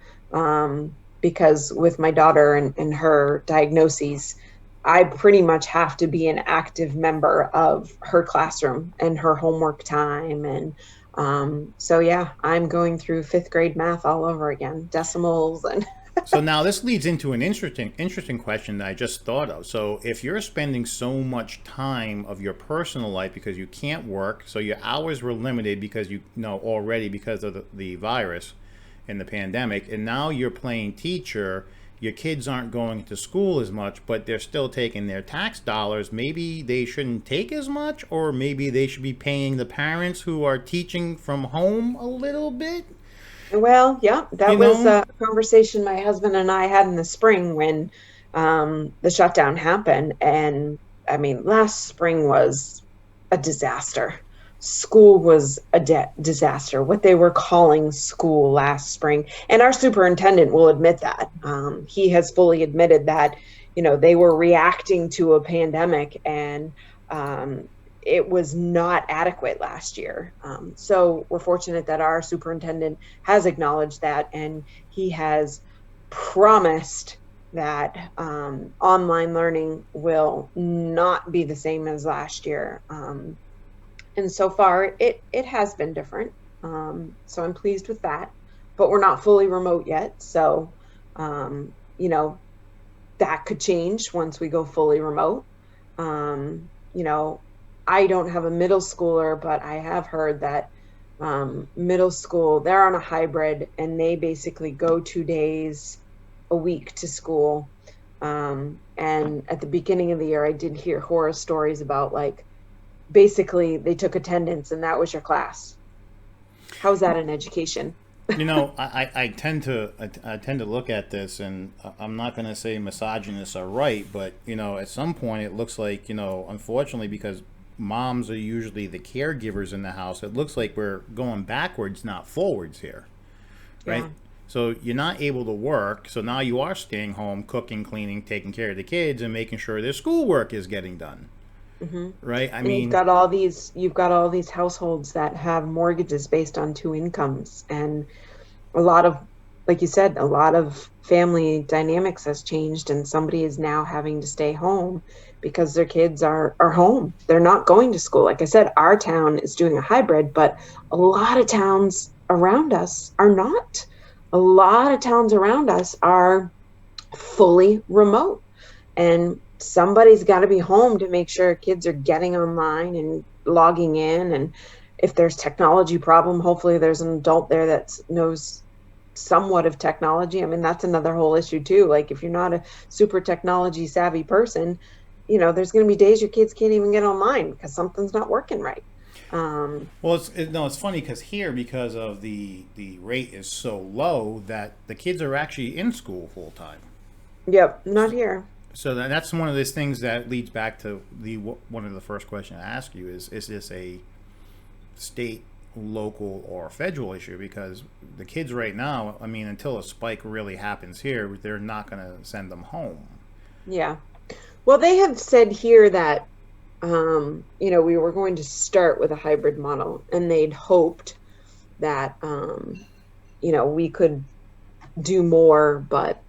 Because with my daughter and her diagnoses, I pretty much have to be an active member of her classroom and her homework time. And so, yeah, I'm going through fifth grade math all over again, decimals and So now this leads into an interesting question that I just thought of. So if you're spending so much time of your personal life because you can't work, so your hours were limited because you know already because of the virus and the pandemic, and now you're playing teacher, your kids aren't going to school as much, but they're still taking their tax dollars. Maybe they shouldn't take as much, or maybe they should be paying the parents who are teaching from home a little bit. well, yeah, You that was know? a conversation my husband and I had in the spring when the shutdown happened. And I mean, last spring was a disaster. School was a disaster, what they were calling school last spring. And our superintendent will admit that. He has fully admitted that, they were reacting to a pandemic, and it was not adequate last year. So we're fortunate that our superintendent has acknowledged that, and he has promised that online learning will not be the same as last year. And so far, it has been different. So I'm pleased with that, but we're not fully remote yet. So, um, you know, that could change once we go fully remote. Um, you know, I don't have a middle schooler, but I have heard that middle school, they're on a hybrid, and they basically go 2 days a week to school. And at the beginning of the year, I did hear horror stories about, like, basically they took attendance and that was your class. How's that in education? I tend to look at this, and I'm not going to say misogynists are right, but at some point it looks like unfortunately, because moms are usually the caregivers in the house, it looks like we're going backwards, not forwards here, right? Yeah. So you're not able to work, so now you are staying home, cooking, cleaning, taking care of the kids, and making sure their schoolwork is getting done. Hmm. right? I And mean, you've got all these households that have mortgages based on two incomes, and a lot of, like you said, a lot of family dynamics has changed, and somebody is now having to stay home because their kids are home. They're not going to school. Like I said, our town is doing a hybrid, but a lot of towns around us are not. A lot of towns around us are fully remote, and somebody's got to be home to make sure kids are getting online and logging in. And if there's technology problem, hopefully there's an adult there that knows somewhat of technology. I mean, that's another whole issue too. Like if you're not a super technology savvy person, there's going to be days your kids can't even get online because something's not working right. um well, no, it's funny because here, because of the rate is so low that the kids are actually in school full time. yep, not here. So that's one of those things that leads back to the one of the first questions I ask you is this a state, local, or federal issue? Because the kids right now, I mean, until a spike really happens here, they're not going to send them home. Yeah, well, they have said here that we were going to start with a hybrid model, and they'd hoped that we could do more, but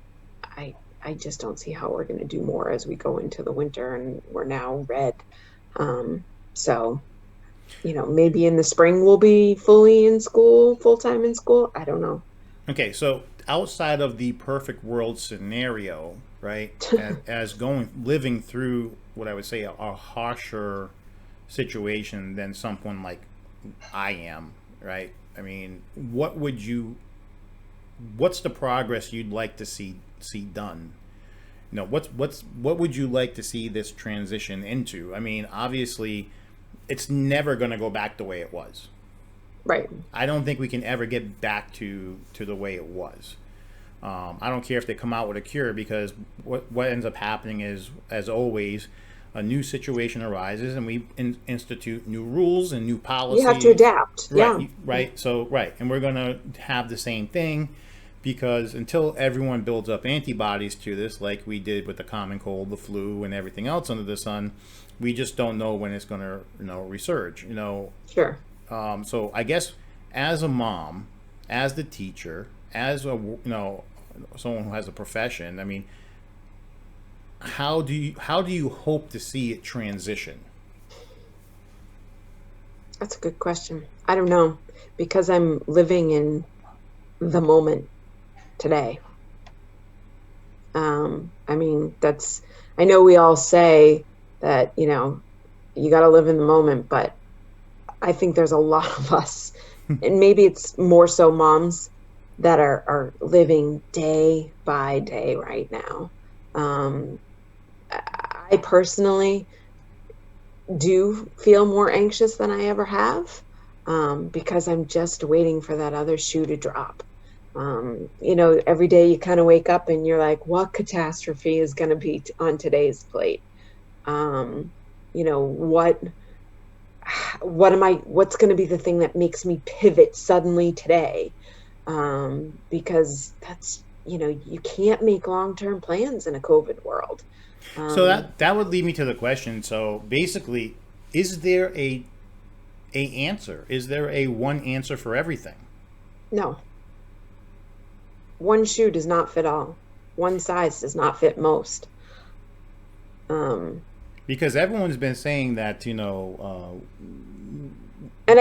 I just don't see how we're going to do more as we go into the winter, and we're now red. So, maybe in the spring we'll be fully in school, full time in school. I don't know. Okay, so outside of the perfect world scenario, right, as going living through what I would say a harsher situation than someone like I am, right? I mean, what's the progress you'd like to see done? What would you like to see this transition into? I mean, obviously, it's never going to go back the way it was. Right. I don't think we can ever get back to the way it was. I don't care if they come out with a cure, because what ends up happening is, as always, a new situation arises and we institute new rules and new You have to policies. adapt. Yeah. Right, right. So, right. And we're going to have the same thing, because until everyone builds up antibodies to this, like we did with the common cold, the flu, and everything else under the sun, we just don't know when it's going to, resurge. Sure. So I guess as a mom, as the teacher, as a someone who has a profession, I mean, how do you hope to see it transition? That's a good question. I don't know, because I'm living in the moment today. I mean, I know we all say that, you got to live in the moment, but I think there's a lot of us, and maybe it's more so moms, that are living day by day right now. Um, I personally do feel more anxious than I ever have, because I'm just waiting for that other shoe to drop. Every day you kind of wake up and you're like, what catastrophe is going to be on today's plate? Um, what's going to be the thing that makes me pivot suddenly today? Because you can't make long-term plans in a COVID world. So Um, that would lead me to the question. So basically, is there a answer? Is there a one answer for everything? no, one shoe does not fit all. One size does not fit most. Um, Because everyone's been saying that, and I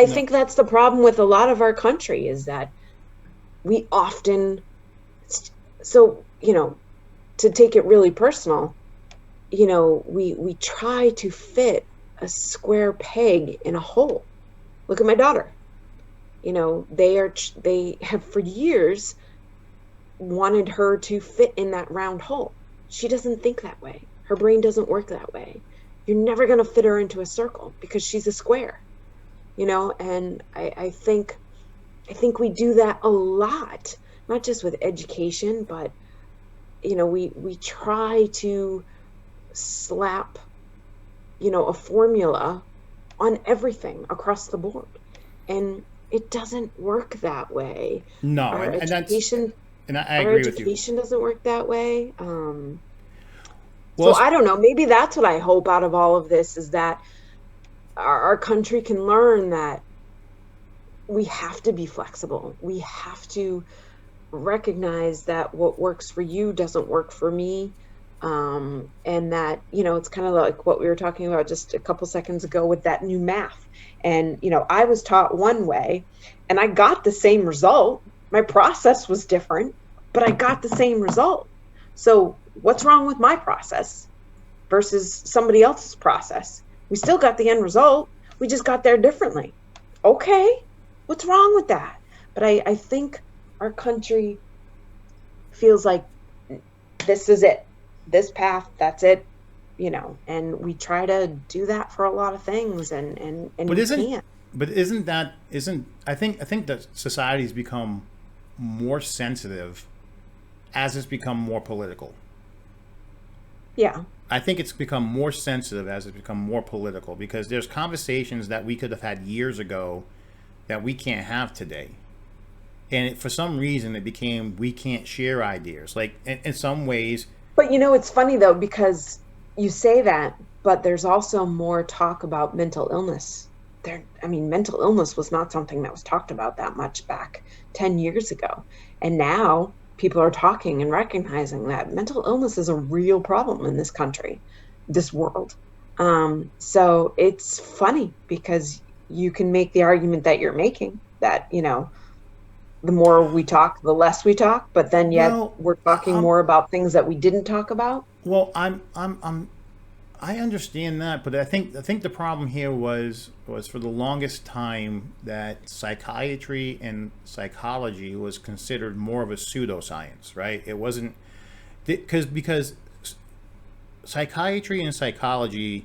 no. think that's the problem with a lot of our country, is that we often, so, to take it really personal, we try to fit a square peg in a hole. Look at my daughter. They have for years wanted her to fit in that round hole. She doesn't think that way. Her brain doesn't work that way. You're never going to fit her into a circle because she's a square, and I think we do that a lot, not just with education, but we try to slap, a formula on everything across the board, and it doesn't work that way. No, Our and that's education and I our agree with you. education doesn't work that way. Well, So I don't know, maybe that's what I hope out of all of this is that our country can learn that we have to be flexible. We have to recognize that what works for you doesn't work for me. And that, it's kind of like what we were talking about just a couple seconds ago with that new math. And, I was taught one way and I got the same result. My process was different, but I got the same result. So what's wrong with my process versus somebody else's process? We still got the end result. We just got there differently. Okay, what's wrong with that? But I think our country feels like this is it, this path, that's it, and we try to do that for a lot of things, and but we can't. isn't I think that society's become more sensitive as it's become more political. Yeah. I think it's become more sensitive as it's become more political because there's conversations that we could have had years ago that we can't have today. And for some reason, it became we can't share ideas. Like in some ways, But it's funny though, because you say that, but there's also more talk about mental illness. Mental illness was not something that was talked about that much back 10 years ago. And now people are talking and recognizing that mental illness is a real problem in this country, this world. So it's funny because you can make the argument that you're making that, the more we talk, the less we talk, but then yet well, we're talking I'm more about things that we didn't talk about. well, I understand that, but I think the problem here was for the longest time that psychiatry and psychology was considered more of a pseudoscience, right? It wasn't because psychiatry and psychology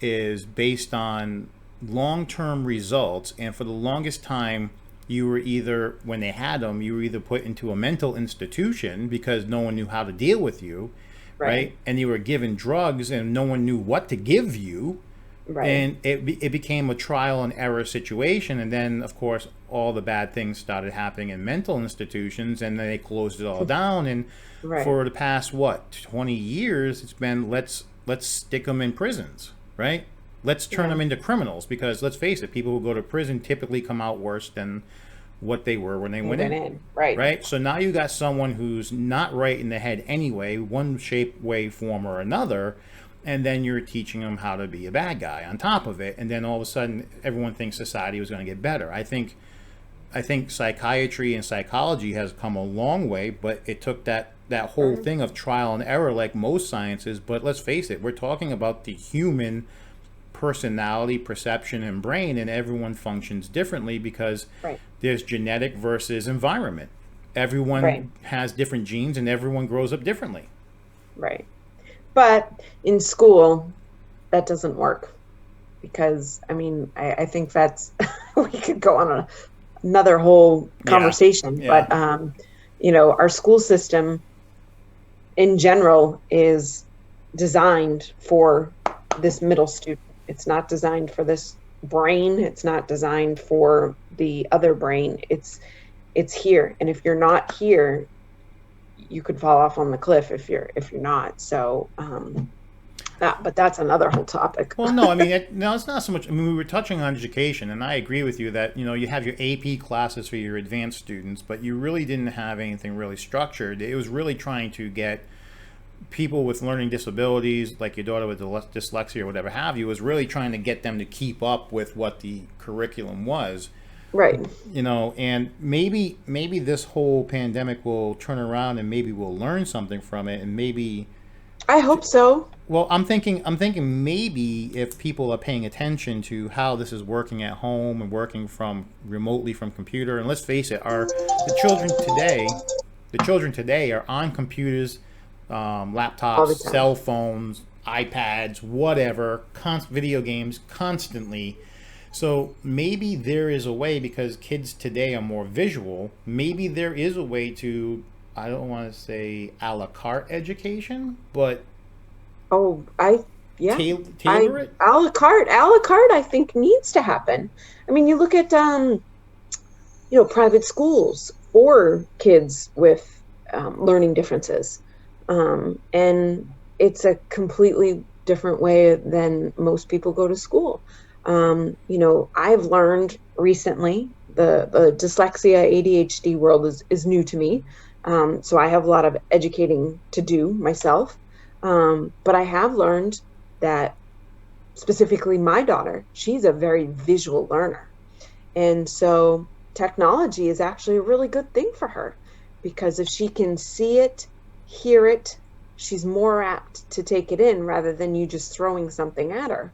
is based on long-term results, and for the longest time you were either when they had them you were either put into a mental institution because no one knew how to deal with you, Right. right? And you were given drugs and no one knew what to give you, Right. and it became a trial and error situation. And then of course all the bad things started happening in mental institutions, and then they closed it all down. And Right. for the past what 20 years it's been let's stick them in prisons, right? Let's turn Yeah. them into criminals, because let's face it, people who go to prison typically come out worse than what they were when they went Moving in, in. Right. right? So now you got someone who's not right in the head anyway, one shape, way, form, or another, and then you're teaching them how to be a bad guy on top of it, and then all of a sudden everyone thinks society was going to get better. I think psychiatry and psychology has come a long way, but it took that whole thing of trial and error like most sciences. But let's face it, we're talking about the human personality, perception, and brain, and everyone functions differently because Right. there's genetic versus environment. Right. Everyone has different genes and everyone grows up differently. Right. But in school, that doesn't work because I think that's we could go on another whole Yeah, conversation, yeah, but our school system in general is designed for this middle student. It's not designed for this brain. It's not designed for the other brain. It's here, and if you're not here, you could fall off on the cliff if you're not. So but that's another whole topic. Well, no, I mean, no, it's not so much. I mean, we were touching on education, and I agree with you that you have your AP classes for your advanced students, but you really didn't have anything really structured. It was really trying to get people with learning disabilities, like your daughter with dyslexia or whatever have you, was really trying to get them to keep up with what the curriculum was. Right. And maybe this whole pandemic will turn around, and maybe we'll learn something from it, and maybe. I hope so. Well, I'm thinking maybe if people are paying attention to how this is working at home and working from remotely from computer, and let's face it, the children today are on computers, All the laptops, time. cell phones, iPads, whatever, video games constantly. So maybe there is a way, because kids today are more visual. Maybe there is a way to, I don't want to say a la carte education, but Oh, yeah. tailor it. A la carte, I think needs to happen. You look at, private schools for kids with learning differences. And it's a completely different way than most people go to school. I've learned recently the dyslexia ADHD world is new to me. So I have a lot of educating to do myself. But I have learned that specifically my daughter, she's a very visual learner. And so technology is actually a really good thing for her because if she can see it, hear it, she's more apt to take it in rather than you just throwing something at her.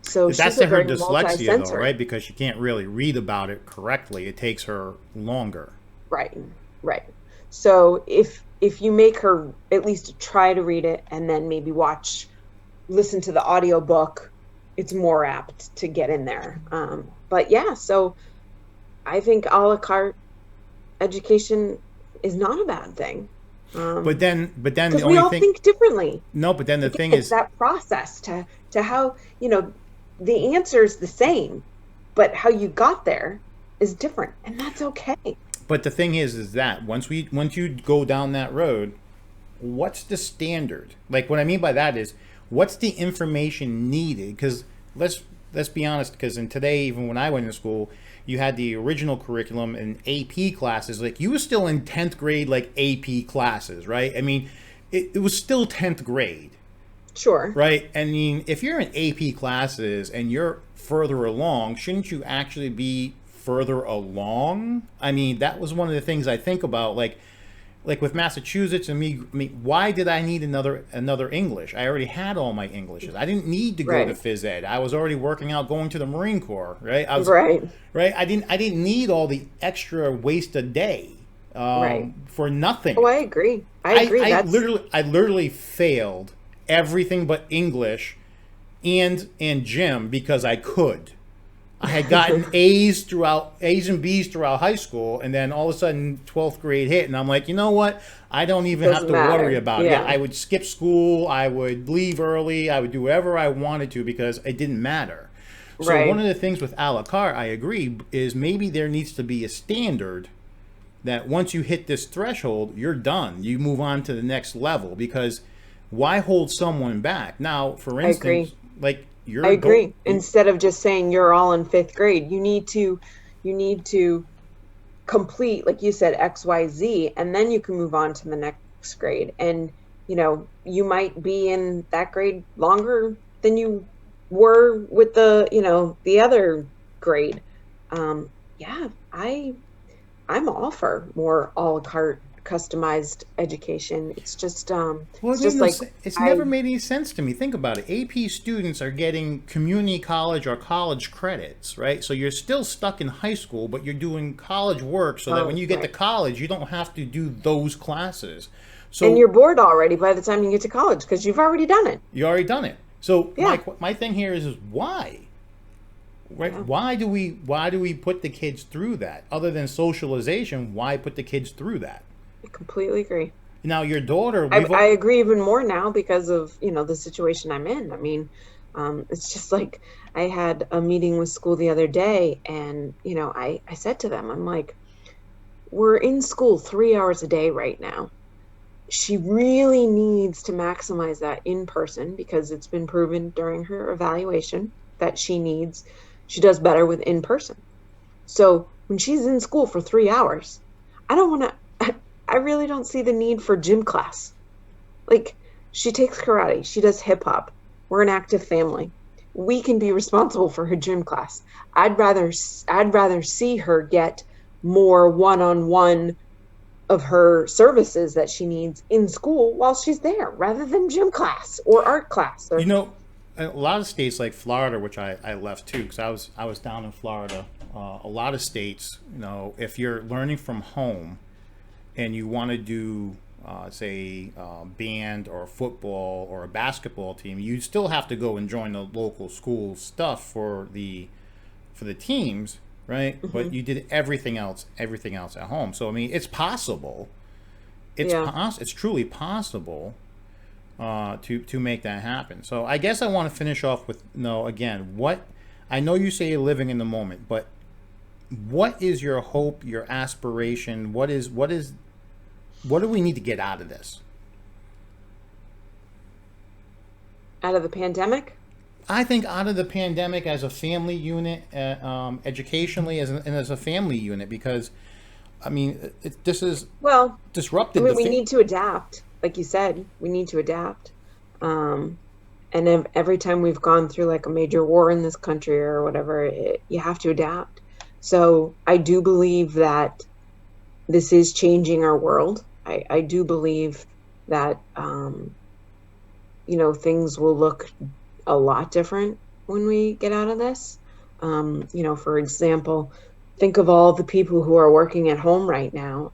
So That's she's a to her very dyslexia, though, multi-sensory. right? Because she can't really read about it correctly. It takes her longer. Right, right. So if you make her at least try to read it and then maybe listen to the audiobook, it's more apt to get in there. But yeah, so I think a la carte education is not a bad thing. But then the Because we only all thing, think differently. no, but then the Again, thing it's is, that process to how, the answer is the same, but how you got there is different, and that's okay. but the thing is that once you go down that road, what's the standard? Like what I mean by that is, what's the information needed? Because let's be honest. Because in today, even when I went to school, you had the original curriculum and AP classes. Like you were still in 10th grade, like AP classes, right? I mean, it was still 10th grade. Sure. Right. I mean, if you're in AP classes and you're further along, shouldn't you actually be further along? I mean, that was one of the things I think about, like with Massachusetts and me. I mean, why did I need another English? I already had all my Englishes. I didn't need to go to Right. phys ed. I was already working out going to the Marine Corps. Right. Right. Right. I didn't need all the extra waste a day Right. for nothing. Oh, I agree. I agree. That's I literally failed everything but English and gym because I could. I had gotten A's and B's throughout high school, and then all of a sudden 12th grade hit, and I'm like, you know what? I don't even have doesn't to worry matter. about it. Yeah, Yeah. I would skip school, I would leave early, I would do whatever I wanted to because it didn't matter. So one Right. of the things with a la carte, I agree, is maybe there needs to be a standard that once you hit this threshold, you're done. You move on to the next level because why hold someone back? Now, for I agree. instance, like I you're go, agree. Instead of just saying you're all in fifth grade, you need to complete, like you said, XYZ, and then you can move on to the next grade. And, you might be in that grade longer than you were with the other grade. Yeah, I'm all for more a la carte customized education. well, It's just like it's never I, made any sense to me. Think about it. AP students are getting community college or college credits, right? So you're still stuck in high school, but you're doing college work so that when oh, you get to right. college, you don't have to do those classes. And So you're bored already by the time you get to college because you've already done it. you already done it. So Yeah. my thing here is why? Right? Yeah. Why do we put the kids through that? Other than socialization, why put the kids through that? I completely agree. Now your daughter, I agree even more now because of, the situation I'm in. I mean, it's just like I had a meeting with school the other day and, I said to them, I'm like, we're in school 3 hours a day right now. She really needs to maximize that in person because it's been proven during her evaluation that she does better with in person. So when she's in school for 3 hours, I don't want to, I really don't see the need for gym class. Like, she takes karate, she does hip hop. We're an active family. We can be responsible for her gym class. I'd rather see her get more one-on-one of her services that she needs in school while she's there rather than gym class or art class you or know, a lot of states like Florida, which I left too, because I was down in Florida. A lot of states, if you're learning from home and you want to do, say, band or football or a basketball team, you still have to go and join the local school stuff for the teams, right? But Mhm. you did everything else at home. So I mean, it's possible. Yeah. It's truly possible to make that happen. So I guess I want to finish off with no again. What I know you say you're living in the moment, but what is your hope, your aspiration? What do we need to get out of this? Out of the pandemic? I think out of the pandemic as a family unit, educationally and as a family unit, because I mean, this is Well, I disrupted mean, the we need to adapt. Like you said, we need to adapt. Um, and every time we've gone through like a major war in this country or whatever, you have to adapt. So I do believe that this is changing our world. I do believe that, things will look a lot different when we get out of this. For example, think of all the people who are working at home right now.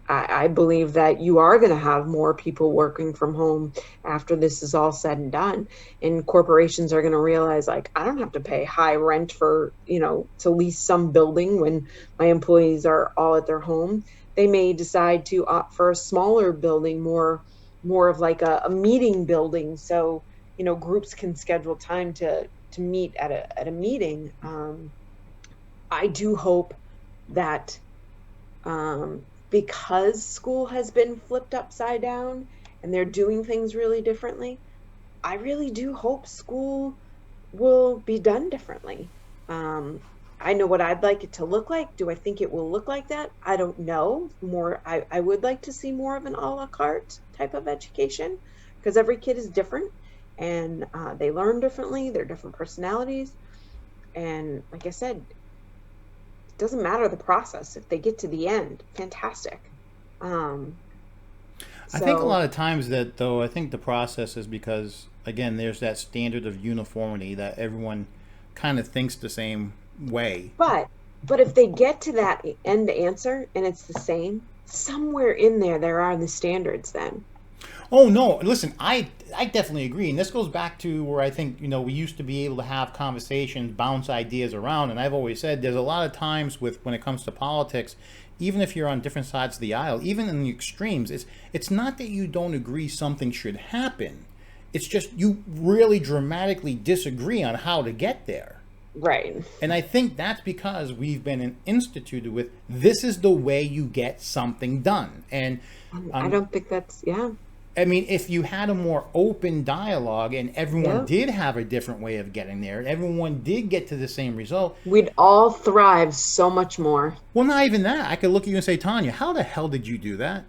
I believe that you are going to have more people working from home after this is all said and done. And corporations are going to realize, like, I don't have to pay high rent for, to lease some building when my employees are all at their home. They may decide to opt for a smaller building, more of like a meeting building. So, groups can schedule time to meet at a meeting. I do hope that, because school has been flipped upside down and they're doing things really differently, I really do hope school will be done differently. Um, I know what I'd like it to look like. Do I think it will look like that? I don't know. I would like to see more of an a la carte type of education, because every kid is different and they learn differently. They're different personalities. And like I said, it doesn't matter the process. If they get to the end, fantastic. Um, I think a so, lot of times that though I think the process is because again there's that standard of uniformity that everyone kind of thinks the same way. but if they get to that end answer and it's the same, somewhere in there are the standards then. Oh no, listen, I definitely agree, and this goes back to where I think we used to be able to have conversations, bounce ideas around, and I've always said there's a lot of times with when it comes to politics, even if you're on different sides of the aisle, even in the extremes, it's not that you don't agree something should happen, it's just you really dramatically disagree on how to get there. Right. And I think that's because we've been instituted with this is the way you get something done. And I um, don't think that's, yeah. I mean, if you had a more open dialogue and everyone Yeah. did have a different way of getting there, and everyone did get to the same result, We'd all thrive so much more. well, not even that. I could look at you and say, Tanya, how the hell did you do that?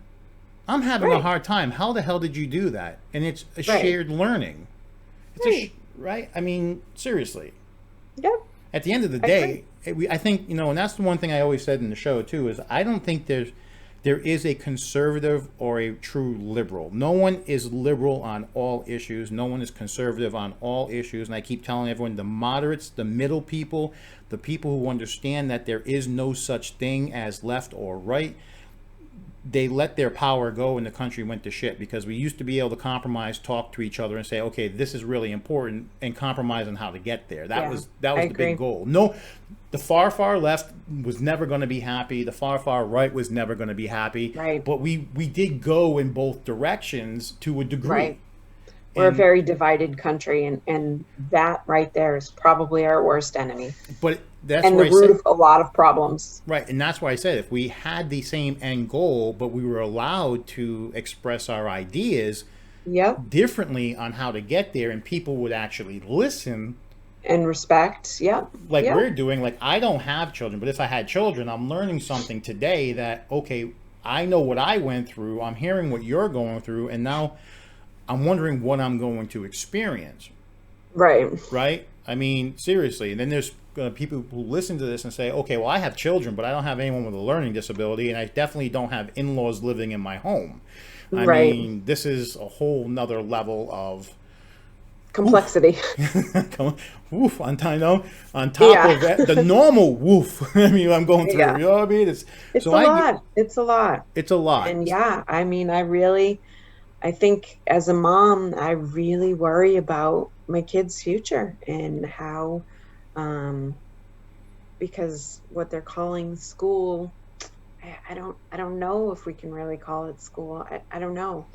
I'm having a Right. hard time. How the hell did you do that? And it's a Right. shared learning. It's Right. right? I mean, seriously. Yep. At the end of the I agree. day, I think, and that's the one thing I always said in the show too, is I don't think there is a conservative or a true liberal. No one is liberal on all issues. No one is conservative on all issues. And I keep telling everyone, the moderates, the middle people, the people who understand that there is no such thing as left or right, they let their power go and the country went to shit, because we used to be able to compromise, talk to each other and say, okay, this is really important, and compromise on how to get there. That Yeah, was I the big agree. goal. No, the far left was never going to be happy. The far right was never going to be happy. Right. But we did go in both directions to a degree. Right. We're a And very divided country, and that right there is probably our worst enemy but that's and where the I root said of a lot of problems. right, and that's why I said if we had the same end goal, but we were allowed to express our ideas Yep. differently on how to get there, and people would actually listen And respect. Yep. like Yep. we're doing. Like, I don't have children, but if I had children, I'm learning something today that, okay, I know what I went through, I'm hearing what you're going through, and now I'm wondering what I'm going to experience. Right. Right, I mean, seriously. And then there's people who listen to this and say, okay, well, I have children, but I don't have anyone with a learning disability, and I definitely don't have in-laws living in my home. I Right. mean, this is a whole nother level of oof. Complexity. Woof, on top Yeah. of that, the normal woof. I mean, I'm going through. Yeah. You know what I mean? It's So a I get, lot. It's a lot. it's a lot. And yeah, I mean, I think as a mom, I really worry about my kids' future and how, um, because what they're calling school, I don't know if we can really call it school. I don't know.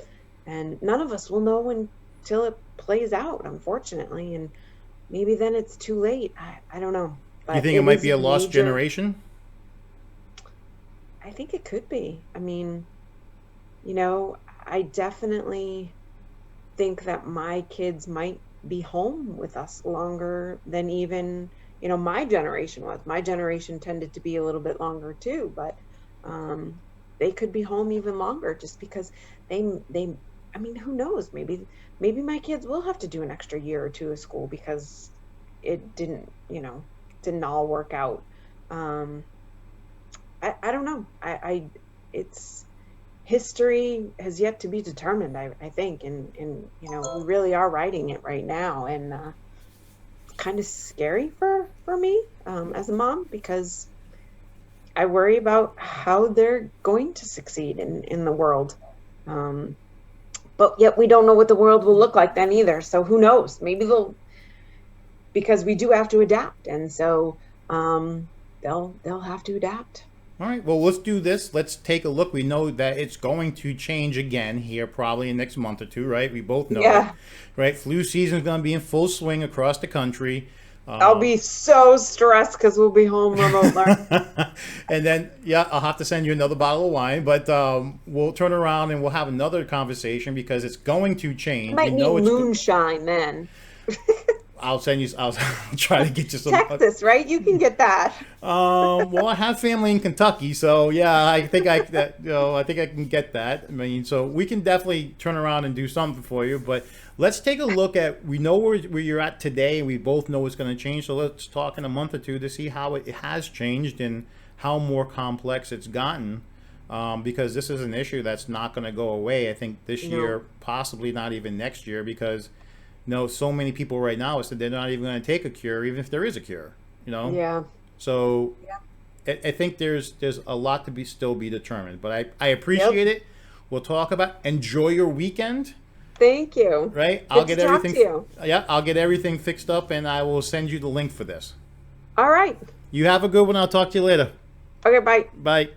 And none of us will know until it plays out, unfortunately. And maybe then it's too late. I don't know. You But think it it might is be a a lost major, generation? I think it could be. I mean, you know, I definitely think that my kids might be home with us longer than even, my generation was. My generation tended to be a little bit longer too, but um, they could be home even longer just because they, I mean, who knows? Maybe my kids will have to do an extra year or two of school because it didn't all work out. Um, I don't know. It's history has yet to be determined, I think, and we really are writing it right now, and it's kind of scary for me as a mom because I worry about how they're going to succeed in the world. Um, but yet we don't know what the world will look like then either. So who knows? Maybe they'll, because we do have to adapt, and so they'll have to adapt. All right, well, let's do this. Let's take a look. We know that it's going to change again here probably in the next month or two, right? We both know it, Yeah, right? Flu season is going to be in full swing across the country. I'll be so stressed because we'll be home remote learning. And then, yeah, I'll have to send you another bottle of wine, but we'll turn around and we'll have another conversation because it's going to I change. We might need know it's. moonshine then. I'll send you. I'll try to get you some. Texas, right? You can get that. Well, I have family in Kentucky, so yeah, I think I think I can get that. I mean, so we can definitely turn around and do something for you. But let's take a look at. We know where you're at today, and we both know it's going to change. So let's talk in a month or two to see how it has changed and how more complex it's gotten. Because this is an issue that's not going to go away. I think this No. year, possibly not even next year, because so many people right now said they're not even going to take a cure, even if there is a cure. Yeah. So Yeah. I think there's a lot to still be determined, but I Yep. appreciate it. We'll talk about enjoy your weekend, Thank you. right? I'll Good get to talk everything. to you. Yeah, I'll get everything fixed up, and I will send you the link for this. All right. You have a good one. I'll talk to you later. Okay, bye. Bye.